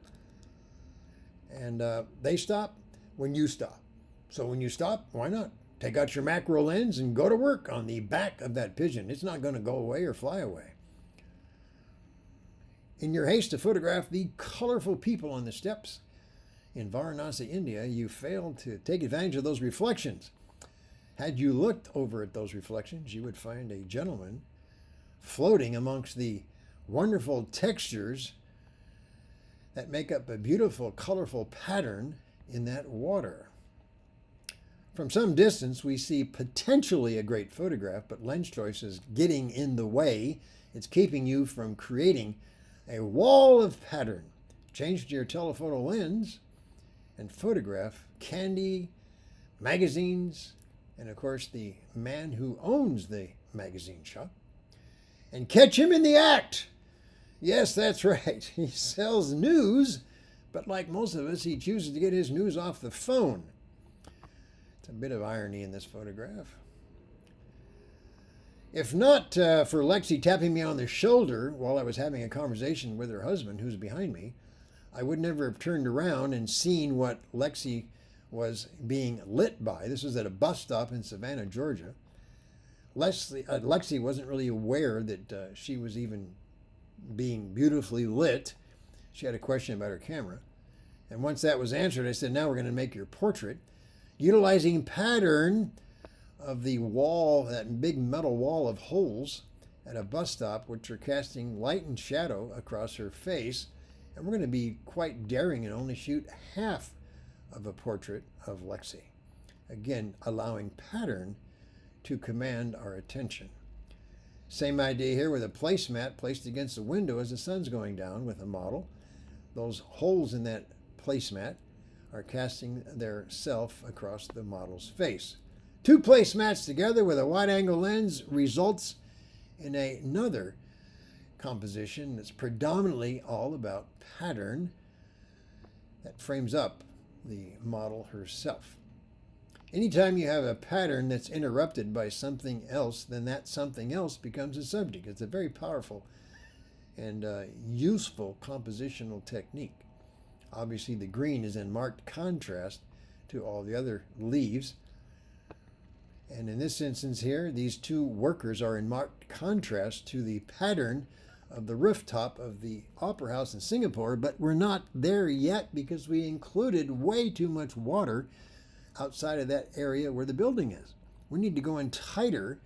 And they stop when you stop. So when you stop, why not? Take out your macro lens and go to work on the back of that pigeon. It's not going to go away or fly away. In your haste to photograph the colorful people on the steps in Varanasi, India, you failed to take advantage of those reflections. Had you looked over at those reflections, you would find a gentleman floating amongst the wonderful textures that make up a beautiful, colorful pattern in that water. From some distance, we see potentially a great photograph, but lens choice is getting in the way. It's keeping you from creating a wall of pattern. Change to your telephoto lens and photograph candy, magazines, and of course the man who owns the magazine shop. And catch him in the act. Yes, that's right. He sells news, but like most of us, he chooses to get his news off the phone. It's a bit of irony in this photograph. If not for Lexi tapping me on the shoulder while I was having a conversation with her husband, who's behind me, I would never have turned around and seen what Lexi was being lit by. This was at a bus stop in Savannah, Georgia. Lexi wasn't really aware that she was even being beautifully lit. She had a question about her camera. And once that was answered, I said, now we're going to make your portrait, utilizing pattern of the wall, that big metal wall of holes at a bus stop, which are casting light and shadow across her face. And we're going to be quite daring and only shoot half of a portrait of Lexi. Again, allowing pattern to command our attention. Same idea here with a placemat placed against the window as the sun's going down with a model. Those holes in that placemat are casting their self across the model's face. Two placemats together with a wide-angle lens results in another composition that's predominantly all about pattern that frames up the model herself. Anytime you have a pattern that's interrupted by something else, then that something else becomes a subject. It's a very powerful and useful compositional technique. Obviously, the green is in marked contrast to all the other leaves. And in this instance here, these two workers are in marked contrast to the pattern of the rooftop of the Opera House in Singapore, but we're not there yet because we included way too much water outside of that area where the building is. We need to go in tighter.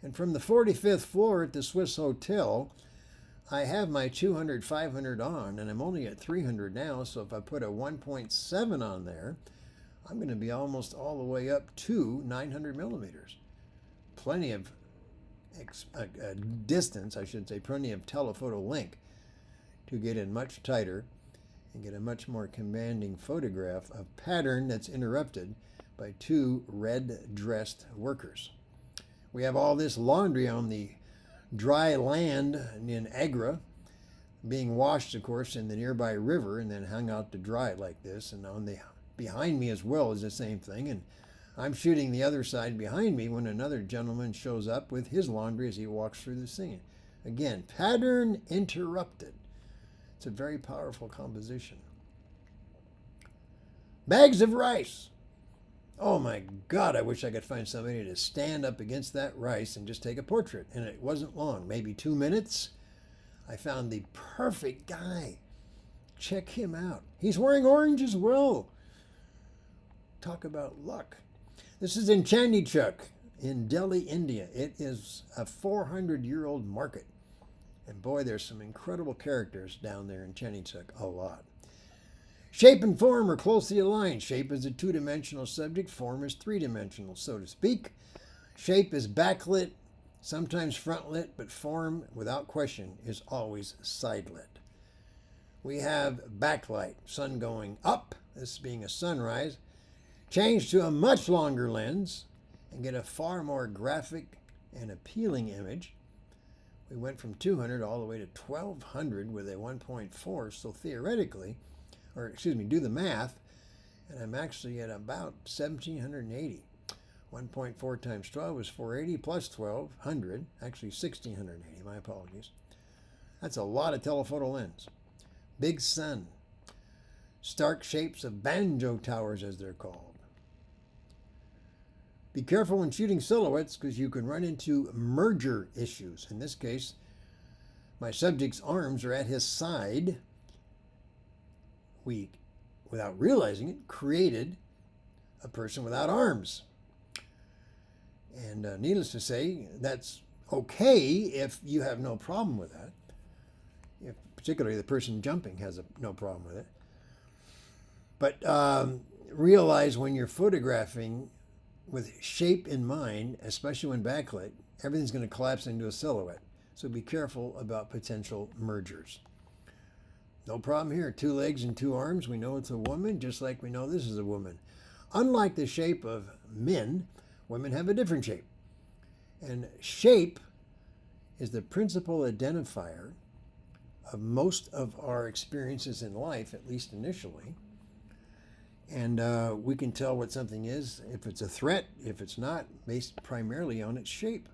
And from the 45th floor at the Swiss Hotel, I have my 200, 500 on, and I'm only at 300 now. So if I put a 1.7 on there, I'm going to be almost all the way up to 900 millimeters. Plenty of distance, I should say, plenty of telephoto length to get in much tighter and get a much more commanding photograph of pattern that's interrupted by two red-dressed workers. We have all this laundry on the dry land in Agra, being washed, of course, in the nearby river and then hung out to dry like this. And on the behind me as well is the same thing. And I'm shooting the other side behind me when another gentleman shows up with his laundry as he walks through the scene. Again, pattern interrupted. It's a very powerful composition. Bags of rice. Oh my God, I wish I could find somebody to stand up against that rice and just take a portrait. And it wasn't long, maybe 2 minutes. I found the perfect guy. Check him out. He's wearing orange as well. Talk about luck. This is in Chandichuk in Delhi, India. It is a 400-year-old market. And boy, there's some incredible characters down there in Chandichuk, a lot. Shape and form are closely aligned. Shape is a two-dimensional subject. Form is three-dimensional, so to speak. Shape is backlit, sometimes front-lit, but form, without question, is always side-lit. We have backlight, sun going up, this being a sunrise. Change to a much longer lens and get a far more graphic and appealing image. We went from 200 all the way to 1200 with a 1.4, so theoretically, do the math, and I'm actually at about 1780. 1.4 times 12 is 480 plus 1200, actually 1680, my apologies. That's a lot of telephoto lens. Big sun. Stark shapes of banjo towers, as they're called. Be careful when shooting silhouettes because you can run into merger issues. In this case, my subject's arms are at his side. We, without realizing it, created a person without arms. And needless to say, that's okay if you have no problem with that. If particularly the person jumping has no problem with it. But realize when you're photographing with shape in mind, especially when backlit, everything's going to collapse into a silhouette. So be careful about potential mergers. No problem here. 2 legs and 2 arms. We know it's a woman, just like we know this is a woman. Unlike the shape of men, women have a different shape. And shape is the principal identifier of most of our experiences in life, at least initially. And we can tell what something is, if it's a threat, if it's not, based primarily on its shape.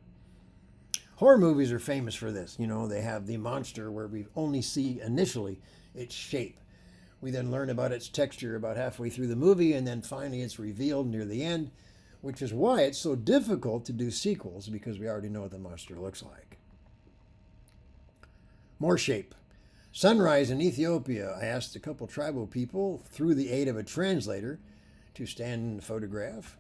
Horror movies are famous for this. You know, they have the monster where we only see initially its shape. We then learn about its texture about halfway through the movie, and then finally it's revealed near the end, which is why it's so difficult to do sequels, because we already know what the monster looks like. More shape. Sunrise in Ethiopia. I asked a couple tribal people, through the aid of a translator, to stand in the photograph.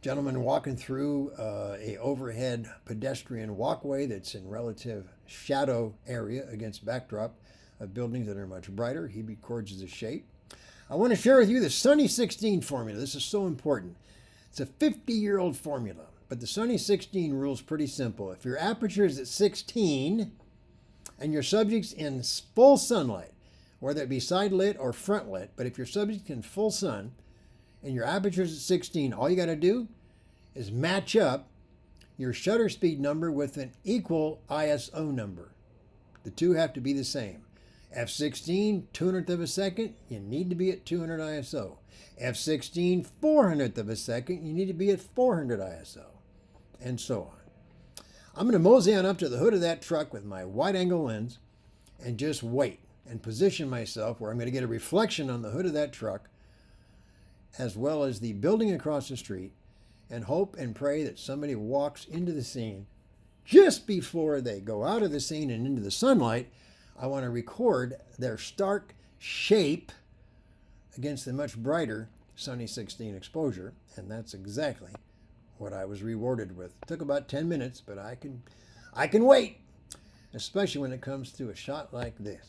Gentleman walking through a overhead pedestrian walkway that's in relative shadow area against backdrop of buildings that are much brighter. He records the shape. I want to share with you the Sunny 16 formula. This is so important. It's a 50-year-old formula, but the Sunny 16 rule is pretty simple. If your aperture is at 16 and your subject's in full sunlight, whether it be side lit or front lit, but if your subject's in full sun and your aperture is at 16, all you got to do is match up your shutter speed number with an equal ISO number. The two have to be the same. F16, 200th of a second, you need to be at 200 ISO. F16, 400th of a second, you need to be at 400 ISO, and so on. I'm going to mosey on up to the hood of that truck with my wide-angle lens and just wait and position myself where I'm going to get a reflection on the hood of that truck as well as the building across the street, and hope and pray that somebody walks into the scene just before they go out of the scene and into the sunlight. I want to record their stark shape against the much brighter Sunny 16 exposure, and that's exactly what I was rewarded with. It took about 10 minutes, but I can wait, especially when it comes to a shot like this.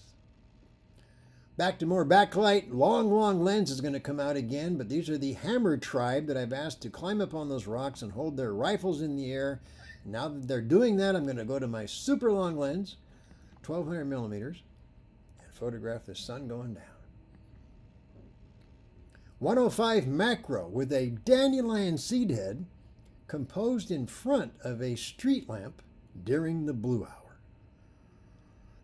Back to more backlight. Long lens is going to come out again, but these are the Hammer tribe that I've asked to climb up on those rocks and hold their rifles in the air. Now that they're doing that, I'm going to go to my super long lens, 1200 millimeters, and photograph the sun going down. 105 macro with a dandelion seed head composed in front of a street lamp during the blue hour.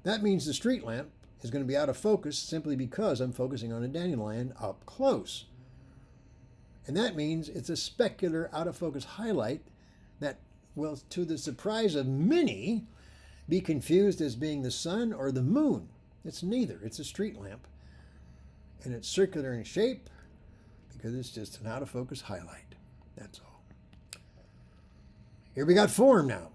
That means the street lamp is going to be out of focus simply because I'm focusing on a dandelion up close. And that means it's a specular out of focus highlight that will, to the surprise of many, be confused as being the sun or the moon. It's neither. It's a street lamp. And it's circular in shape because it's just an out of focus highlight. That's all. Here we got form now.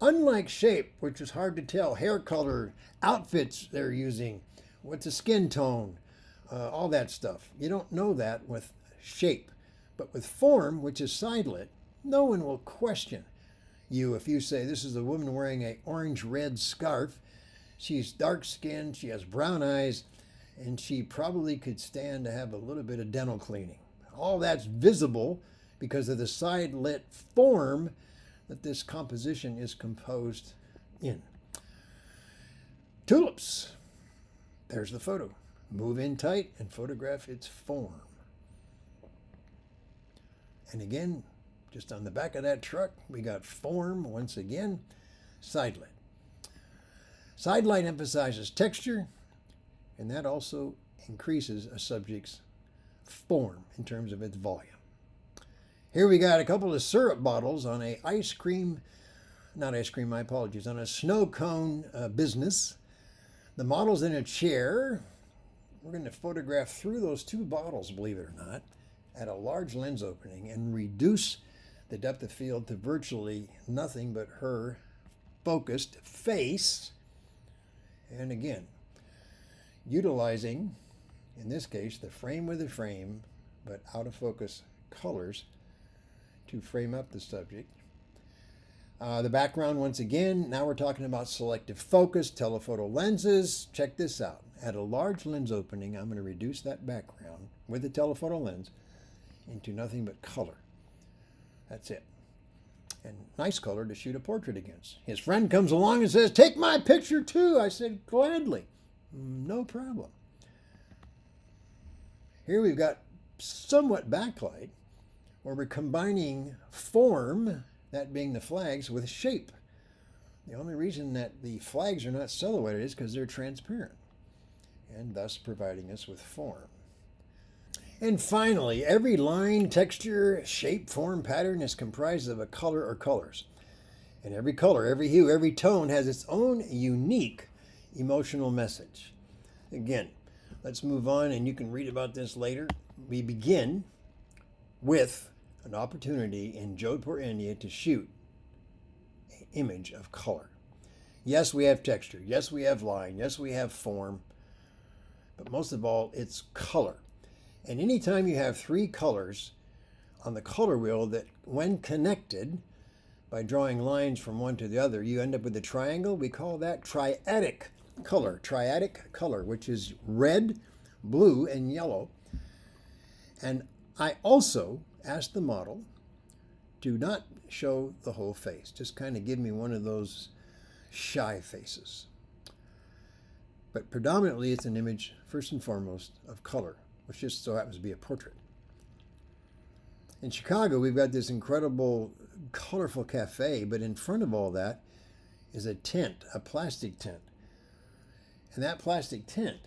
Unlike shape, which is hard to tell, hair color, outfits they're using, what's the skin tone, all that stuff. You don't know that with shape. But with form, which is side lit, no one will question you if you say this is a woman wearing an orange-red scarf. She's dark-skinned, she has brown eyes, and she probably could stand to have a little bit of dental cleaning. All that's visible because of the side lit form that this composition is composed in. Tulips. There's the photo. Move in tight and photograph its form. And again, just on the back of that truck, we got form once again, side lit. Side light emphasizes texture, and that also increases a subject's form in terms of its volume. Here we got a couple of syrup bottles on a on a snow cone business. The model's in a chair. We're going to photograph through those two bottles, believe it or not, at a large lens opening and reduce the depth of field to virtually nothing but her focused face. And again, utilizing, in this case, the frame with the frame, but out of focus colors to frame up the subject. The background, once again, now we're talking about selective focus, telephoto lenses. Check this out. At a large lens opening, I'm going to reduce that background with the telephoto lens into nothing but color. That's it. And nice color to shoot a portrait against. His friend comes along and says, "Take my picture too." I said, "Gladly. No problem." Here we've got somewhat backlight, where we're combining form, that being the flags, with shape. The only reason that the flags are not silhouetted is because they're transparent, and thus providing us with form. And finally, every line, texture, shape, form, pattern is comprised of a color or colors. And every color, every hue, every tone has its own unique emotional message. Again, let's move on, and you can read about this later. We begin with an opportunity in Jodhpur, India to shoot an image of color. Yes, we have texture. Yes, we have line. Yes, we have form. But most of all, it's color. And anytime you have three colors on the color wheel that when connected by drawing lines from one to the other, you end up with a triangle. We call that triadic color, which is red, blue, and yellow. And I also asked the model to not show the whole face. Just kind of give me one of those shy faces. But predominantly it's an image, first and foremost, of color, which just so happens to be a portrait. In Chicago, we've got this incredible, colorful cafe, but in front of all that is a tent, a plastic tent. And that plastic tent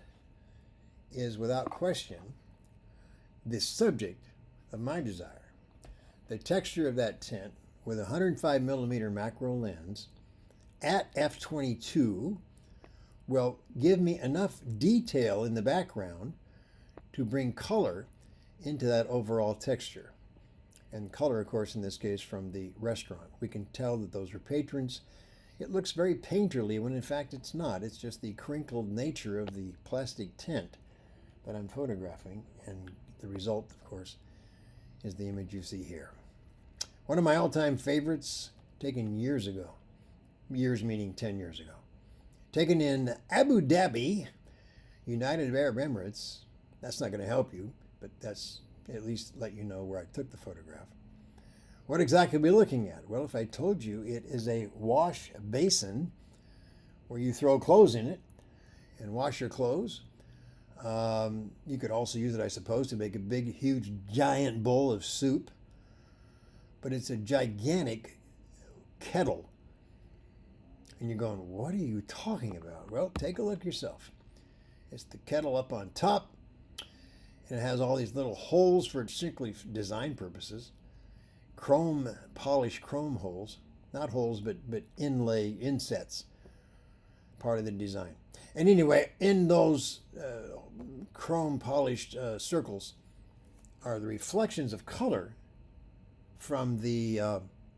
is, without question, the subject of my desire. The texture of that tent with a 105 millimeter macro lens at f/22 will give me enough detail in the background to bring color into that overall texture. And color, of course, in this case from the restaurant. We can tell that those are patrons. It looks very painterly when in fact it's not. It's just the crinkled nature of the plastic tent that I'm photographing, and the result, of course, is the image you see here. One of my all-time favorites, taken years ago. Years meaning 10 years ago. Taken in Abu Dhabi, United Arab Emirates. That's not going to help you, but that's at least let you know where I took the photograph. What exactly are we looking at? Well, if I told you it is a wash basin where you throw clothes in it and wash your clothes. You could also use it, I suppose, to make a big, huge, giant bowl of soup. But it's a gigantic kettle. And you're going, what are you talking about? Well, take a look yourself. It's the kettle up on top. And it has all these little holes for strictly design purposes. Polished chrome holes. Not holes, but inlay, insets. Part of the design. And anyway, in those chrome polished circles are the reflections of color from the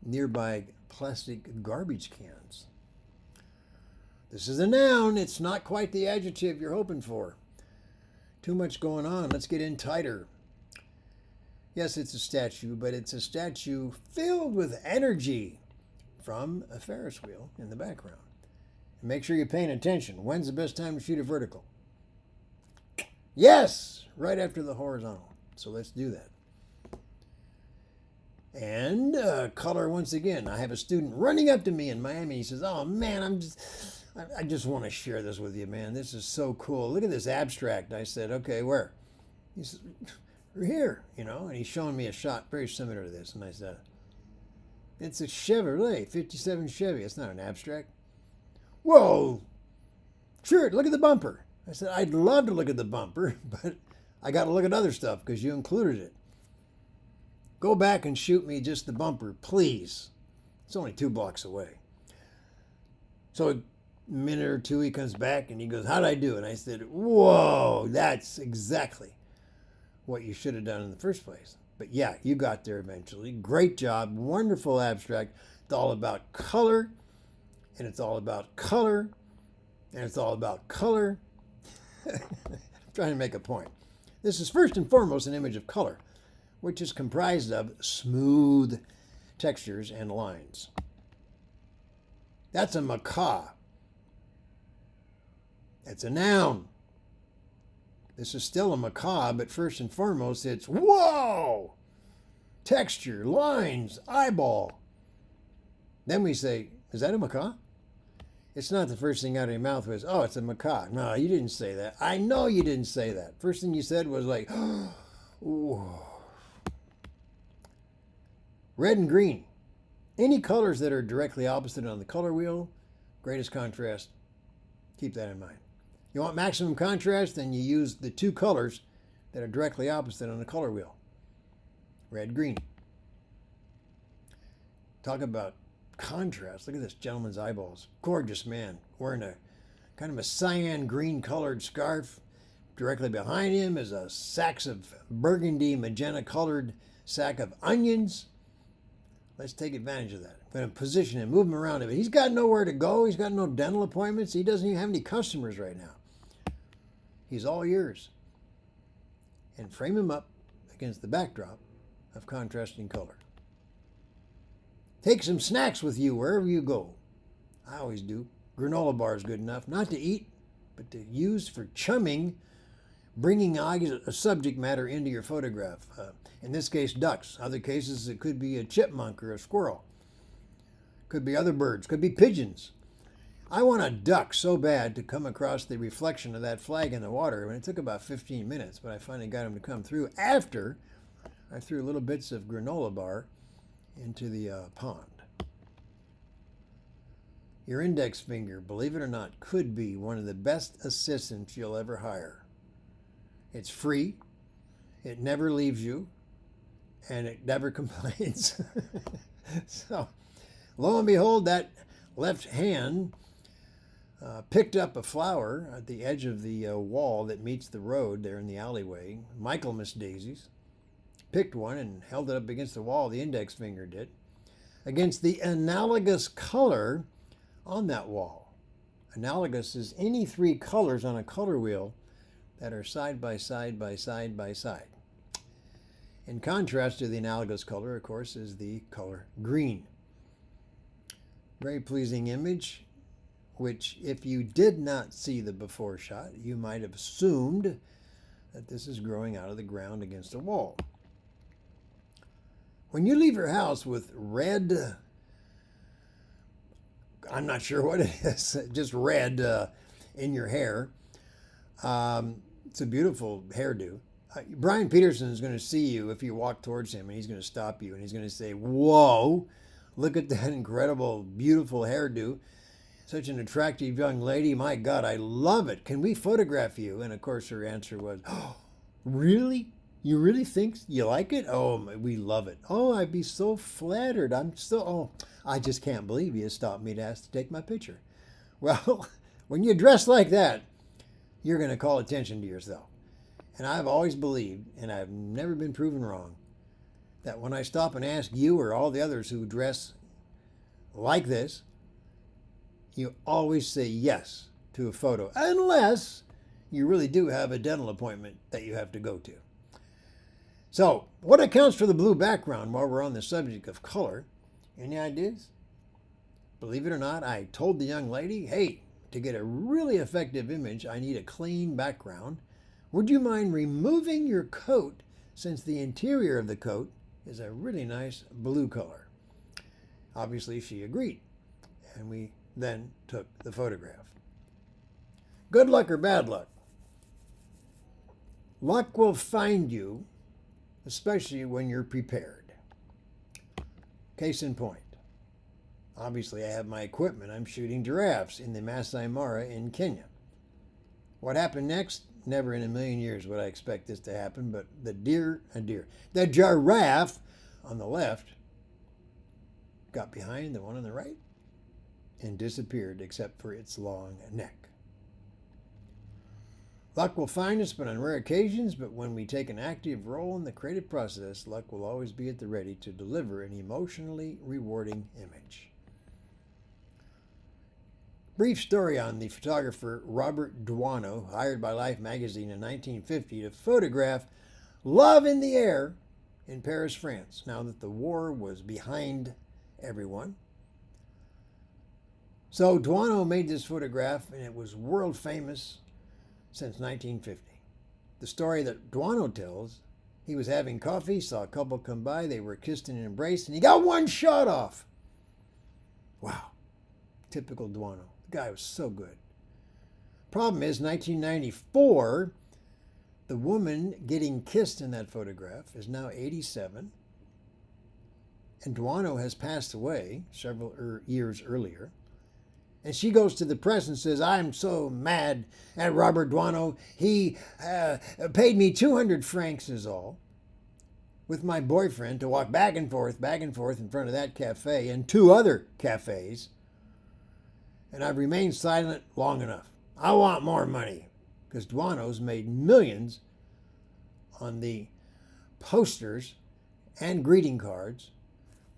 nearby plastic garbage cans. This is a noun. It's not quite the adjective you're hoping for. Too much going on. Let's get in tighter. Yes, it's a statue, but it's a statue filled with energy from a Ferris wheel in the background. And make sure you're paying attention. When's the best time to shoot a vertical? Yes, right after the horizontal. So let's do that. And color once again. I have a student running up to me in Miami. He says, "Oh man, I just want to share this with you, man. This is so cool. Look at this abstract." I said, "Okay, where?" He said, "We're here, you know." And he's showing me a shot very similar to this. And I said, "It's a Chevrolet, 57 Chevy. It's not an abstract." "Whoa, sure, look at the bumper." I said, "I'd love to look at the bumper, but I got to look at other stuff because you included it. Go back and shoot me just the bumper, please." It's only 2 blocks away. So a minute or two, he comes back and he goes, "How'd I do?" And I said, "Whoa, that's exactly what you should have done in the first place." But yeah, you got there eventually. Great job. Wonderful abstract. It's all about color, and it's all about color, and it's all about color. I'm trying to make a point. This is first and foremost an image of color, which is comprised of smooth textures and lines. That's a macaw. It's a noun. This is still a macaw, but first and foremost, it's whoa! Texture, lines, eyeball. Then we say, is that a macaw? It's not the first thing out of your mouth was, "Oh, it's a macaw." No, you didn't say that. I know you didn't say that. First thing you said was like, "Whoa." Red and green. Any colors that are directly opposite on the color wheel, greatest contrast, keep that in mind. You want maximum contrast, then you use the 2 colors that are directly opposite on the color wheel. Red, green. Talk about contrast. Look at this gentleman's eyeballs. Gorgeous man, wearing a kind of a cyan green colored scarf. Directly behind him is a sack of burgundy magenta colored sack of onions. Let's take advantage of that. I'm going to position him, move him around a bit. He's got nowhere to go. He's got no dental appointments. He doesn't even have any customers right now. He's all yours. And frame him up against the backdrop of contrasting color. Take some snacks with you wherever you go. I always do. Granola bar is good enough, not to eat, but to use for chumming, bringing a subject matter into your photograph. In this case, ducks. Other cases, it could be a chipmunk or a squirrel. Could be other birds. Could be pigeons. I want a duck so bad to come across the reflection of that flag in the water. And it took about 15 minutes, but I finally got him to come through after I threw little bits of granola bar into the pond. Your index finger, believe it or not, could be one of the best assistants you'll ever hire. It's free, it never leaves you, and it never complains. So, lo and behold, that left hand picked up a flower at the edge of the wall that meets the road there in the alleyway, Michaelmas daisies. Picked one and held it up against the wall, the index finger did, against the analogous color on that wall. Analogous is any three colors on a color wheel that are side by side by side by side. In contrast to the analogous color, of course, is the color green. Very pleasing image, which if you did not see the before shot, you might have assumed that this is growing out of the ground against a wall. When you leave your house with red, I'm not sure what it is, just red in your hair, it's a beautiful hairdo. Brian Peterson is going to see you if you walk towards him, and he's going to stop you and he's going to say, "Whoa, look at that incredible, beautiful hairdo. Such an attractive young lady. My God, I love it. Can we photograph you?" And of course her answer was, "Oh, really? You really think you like it? Oh, we love it. Oh, I'd be so flattered. I just can't believe you stopped me to ask to take my picture." Well, when you dress like that, you're going to call attention to yourself. And I've always believed, and I've never been proven wrong, that when I stop and ask you or all the others who dress like this, you always say yes to a photo, unless you really do have a dental appointment that you have to go to. So, what accounts for the blue background while we're on the subject of color? Any ideas? Believe it or not, I told the young lady, "Hey, to get a really effective image, I need a clean background. Would you mind removing your coat, since the interior of the coat is a really nice blue color?" Obviously, she agreed, and we then took the photograph. Good luck or bad luck? Luck will find you, especially when you're prepared. Case in point. Obviously, I have my equipment. I'm shooting giraffes in the Masai Mara in Kenya. What happened next? Never in a million years would I expect this to happen, but the giraffe on the left got behind the one on the right and disappeared except for its long neck. Luck will find us, but on rare occasions, but when we take an active role in the creative process, luck will always be at the ready to deliver an emotionally rewarding image. Brief story on the photographer Robert Duano, hired by Life magazine in 1950 to photograph love in the air in Paris, France, now that the war was behind everyone. So Duano made this photograph, and it was world famous since 1950. The story that Duano tells, he was having coffee, saw a couple come by, they were kissed and embraced, and he got one shot off. Wow, typical Duano. The guy was so good. Problem is, 1994, the woman getting kissed in that photograph is now 87, and Duano has passed away several years earlier. And she goes to the press and says, "I'm so mad at Robert Duano. He paid me 200 francs is all, with my boyfriend to walk back and forth in front of that cafe and two other cafes. And I've remained silent long enough. I want more money." Because Duano's made millions on the posters and greeting cards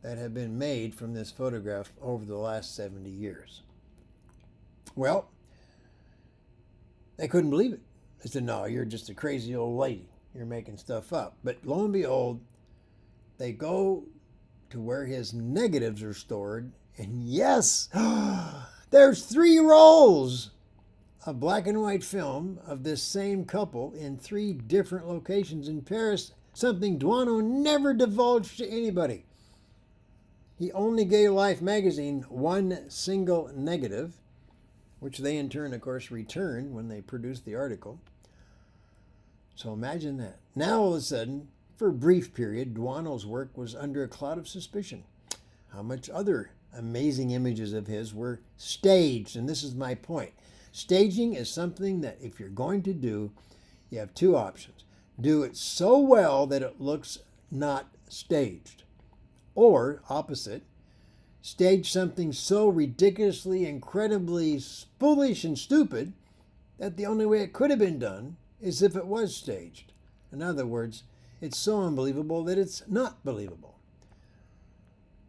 that have been made from this photograph over the last 70 years. Well, they couldn't believe it. They said, "No, you're just a crazy old lady. You're making stuff up." But lo and behold, They go to where his negatives are stored, and yes, there's 3 rolls of black and white film of this same couple in 3 different locations in Paris, something Duano never divulged to anybody. He only gave Life magazine 1 single negative, which they in turn, of course, returned when they produced the article. So imagine that. Now, all of a sudden, for a brief period, Duano's work was under a cloud of suspicion. How much other amazing images of his were staged? And this is my point. Staging is something that if you're going to do, you have 2 options. Do it so well that it looks not staged. Or, opposite, stage something so ridiculously, incredibly foolish and stupid that the only way it could have been done is if it was staged. In other words, it's so unbelievable that it's not believable.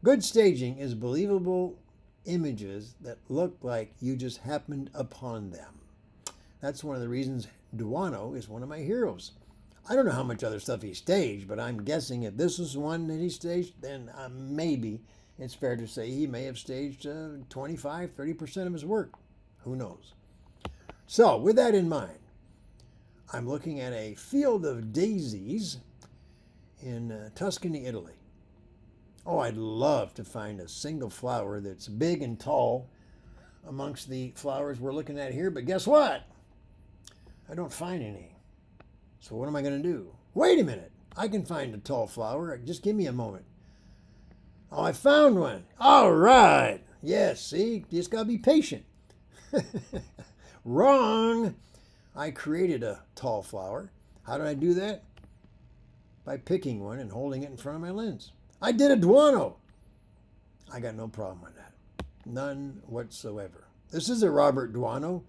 Good staging is believable images that look like you just happened upon them. That's one of the reasons Duano is one of my heroes. I don't know how much other stuff he staged, but I'm guessing if this was one that he staged, then maybe it's fair to say he may have staged 25, 30% of his work. Who knows? So, with that in mind, I'm looking at a field of daisies in Tuscany, Italy. Oh, I'd love to find a single flower that's big and tall amongst the flowers we're looking at here, but guess what? I don't find any. So what am I going to do? Wait a minute. I can find a tall flower. Just give me a moment. Oh, I found one. All right. Yes, see? You just got to be patient. Wrong. I created a tall flower. How did I do that? By picking one and holding it in front of my lens. I did a Duano. I got no problem with that. None whatsoever. This is a Robert Duano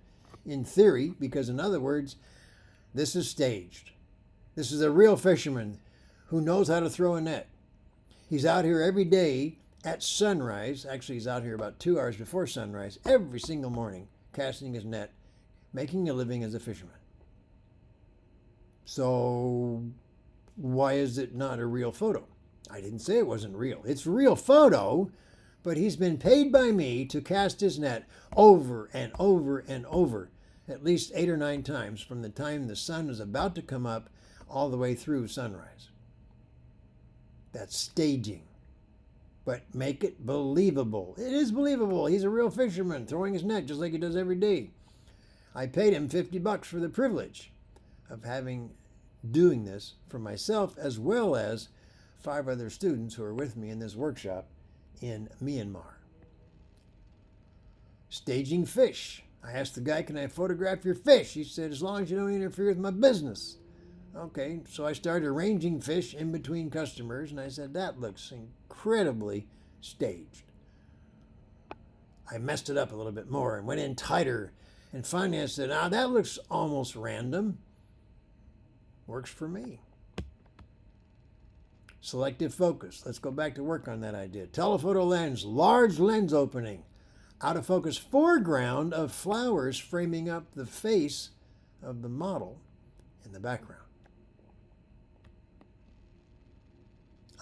in theory, because in other words, this is staged. This is a real fisherman who knows how to throw a net. He's out here every day at sunrise. Actually, he's out here about 2 hours before sunrise every single morning, casting his net, making a living as a fisherman. So why is it not a real photo? I didn't say it wasn't real. It's a real photo, but he's been paid by me to cast his net over and over and over, at least 8 or 9 times from the time the sun is about to come up all the way through sunrise. That's staging. But make it believable. It is believable. He's a real fisherman throwing his net just like he does every day. I paid him $50 for the privilege of doing this for myself, as well as 5 other students who are with me in this workshop in Myanmar. Staging fish. I asked the guy, can I photograph your fish? He said, as long as you don't interfere with my business. Okay, so I started arranging fish in between customers, and I said, that looks incredibly staged. I messed it up a little bit more and went in tighter, and finally I said, that looks almost random. Works for me. Selective focus. Let's go back to work on that idea. Telephoto lens, large lens opening. Out of focus foreground of flowers framing up the face of the model in the background.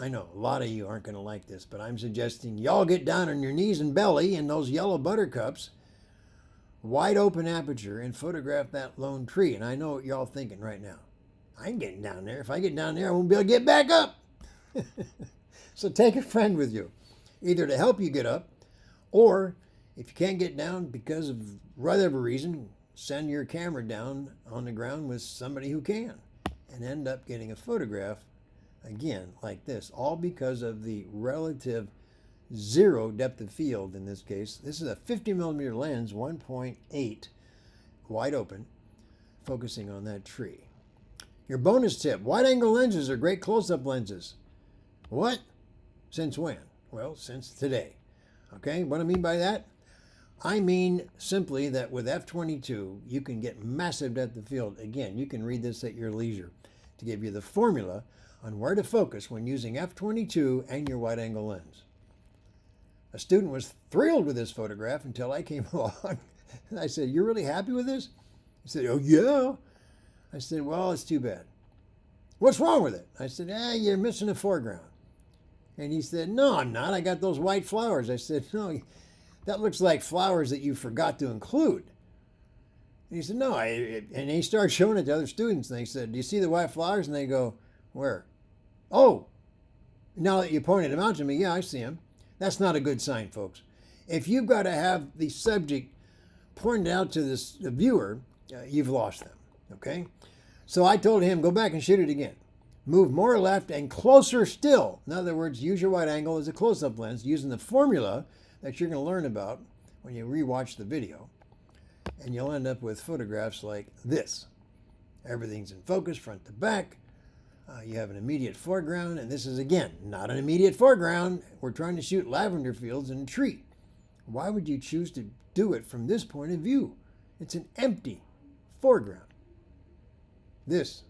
I know a lot of you aren't going to like this, but I'm suggesting y'all get down on your knees and belly in those yellow buttercups, wide open aperture, and photograph that lone tree. And I know what y'all thinking right now. I ain't getting down there. If I get down there, I won't be able to get back up. So take a friend with you, either to help you get up, or if you can't get down because of whatever reason, send your camera down on the ground with somebody who can, and end up getting a photograph, again, like this, all because of the relative 0 depth of field in this case. This is a 50 millimeter lens, 1.8, wide open, focusing on that tree. Your bonus tip, wide angle lenses are great close-up lenses. What? Since when? Well, since today. Okay, what I mean by that? I mean simply that with f/22, you can get massive depth of field. Again, you can read this at your leisure to give you the formula on where to focus when using f/22 and your wide angle lens. A student was thrilled with this photograph until I came along. And I said, "You're really happy with this?" He said, "Oh, yeah." I said, "Well, it's too bad." "What's wrong with it?" I said, "You're missing the foreground." And he said, no, I'm not. I got those white flowers. I said, no, that looks like flowers that you forgot to include. And he said, no. And he started showing it to other students. And they said, do you see the white flowers? And they go, where? Oh, now that you pointed them out to me, yeah, I see them. That's not a good sign, folks. If you've got to have the subject pointed out to the viewer, you've lost them, okay? So I told him, go back and shoot it again. Move more left and closer still. In other words, use your wide angle as a close-up lens using the formula that you're going to learn about when you rewatch the video. And you'll end up with photographs like this. Everything's in focus, front to back. You have an immediate foreground, and this is, again, not an immediate foreground. We're trying to shoot lavender fields in a tree. Why would you choose to do it from this point of view? It's an empty foreground. This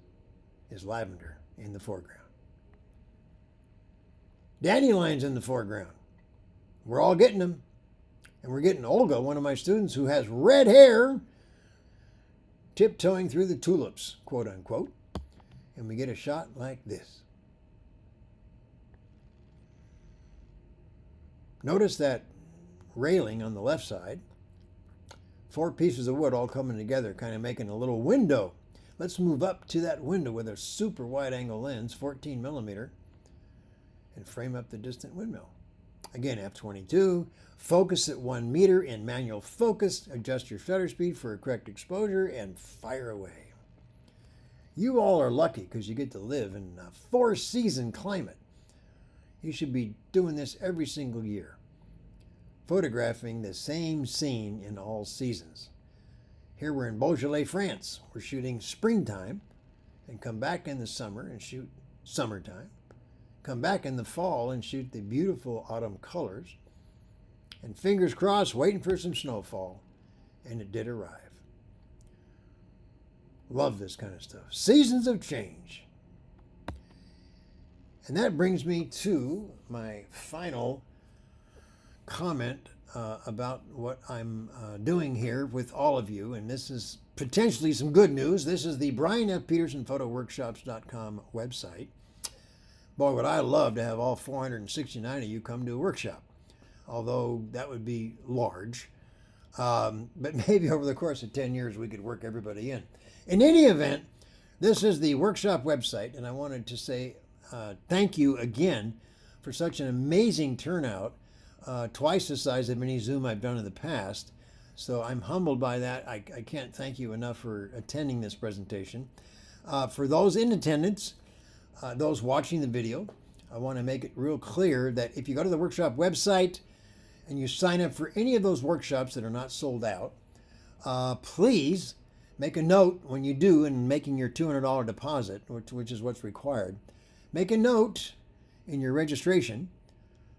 is lavender in the foreground. Dandelions in the foreground. We're all getting them. And we're getting Olga, one of my students who has red hair, tiptoeing through the tulips, quote unquote. And we get a shot like this. Notice that railing on the left side. 4 pieces of wood all coming together, kind of making a little window. Let's move up to that window with a super wide angle lens, 14 millimeter, and frame up the distant windmill. Again, f22, focus at 1 meter in manual focus, adjust your shutter speed for a correct exposure, and fire away. You all are lucky because you get to live in a 4-season climate. You should be doing this every single year, photographing the same scene in all seasons. Here we're in Beaujolais, France. We're shooting springtime and come back in the summer and shoot summertime. Come back in the fall and shoot the beautiful autumn colors. And fingers crossed, waiting for some snowfall. And it did arrive. Love this kind of stuff. Seasons of change. And that brings me to my final comment about what I'm doing here with all of you. And this is potentially some good news. This is the Brian F. Peterson PhotoWorkshops.com website. Boy, would I love to have all 469 of you come to a workshop, although that would be large. But maybe over the course of 10 years, we could work everybody in. In any event, this is the workshop website, and I wanted to say thank you again for such an amazing turnout, twice the size of any Zoom I've done in the past. So I'm humbled by that. I can't thank you enough for attending this presentation. For those in attendance, those watching the video, I want to make it real clear that if you go to the workshop website and you sign up for any of those workshops that are not sold out, please make a note when you do in making your $200 deposit, which is what's required. Make a note in your registration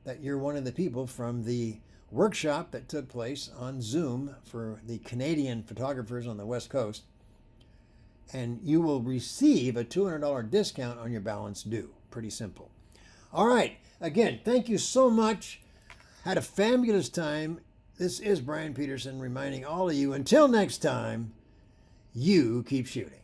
that you're one of the people from the workshop that took place on Zoom for the Canadian photographers on the West Coast, and you will receive a $200 discount on your balance due. Pretty simple. All right. Again, thank you so much. Had a fabulous time. This is Brian Peterson reminding all of you, until next time, you keep shooting.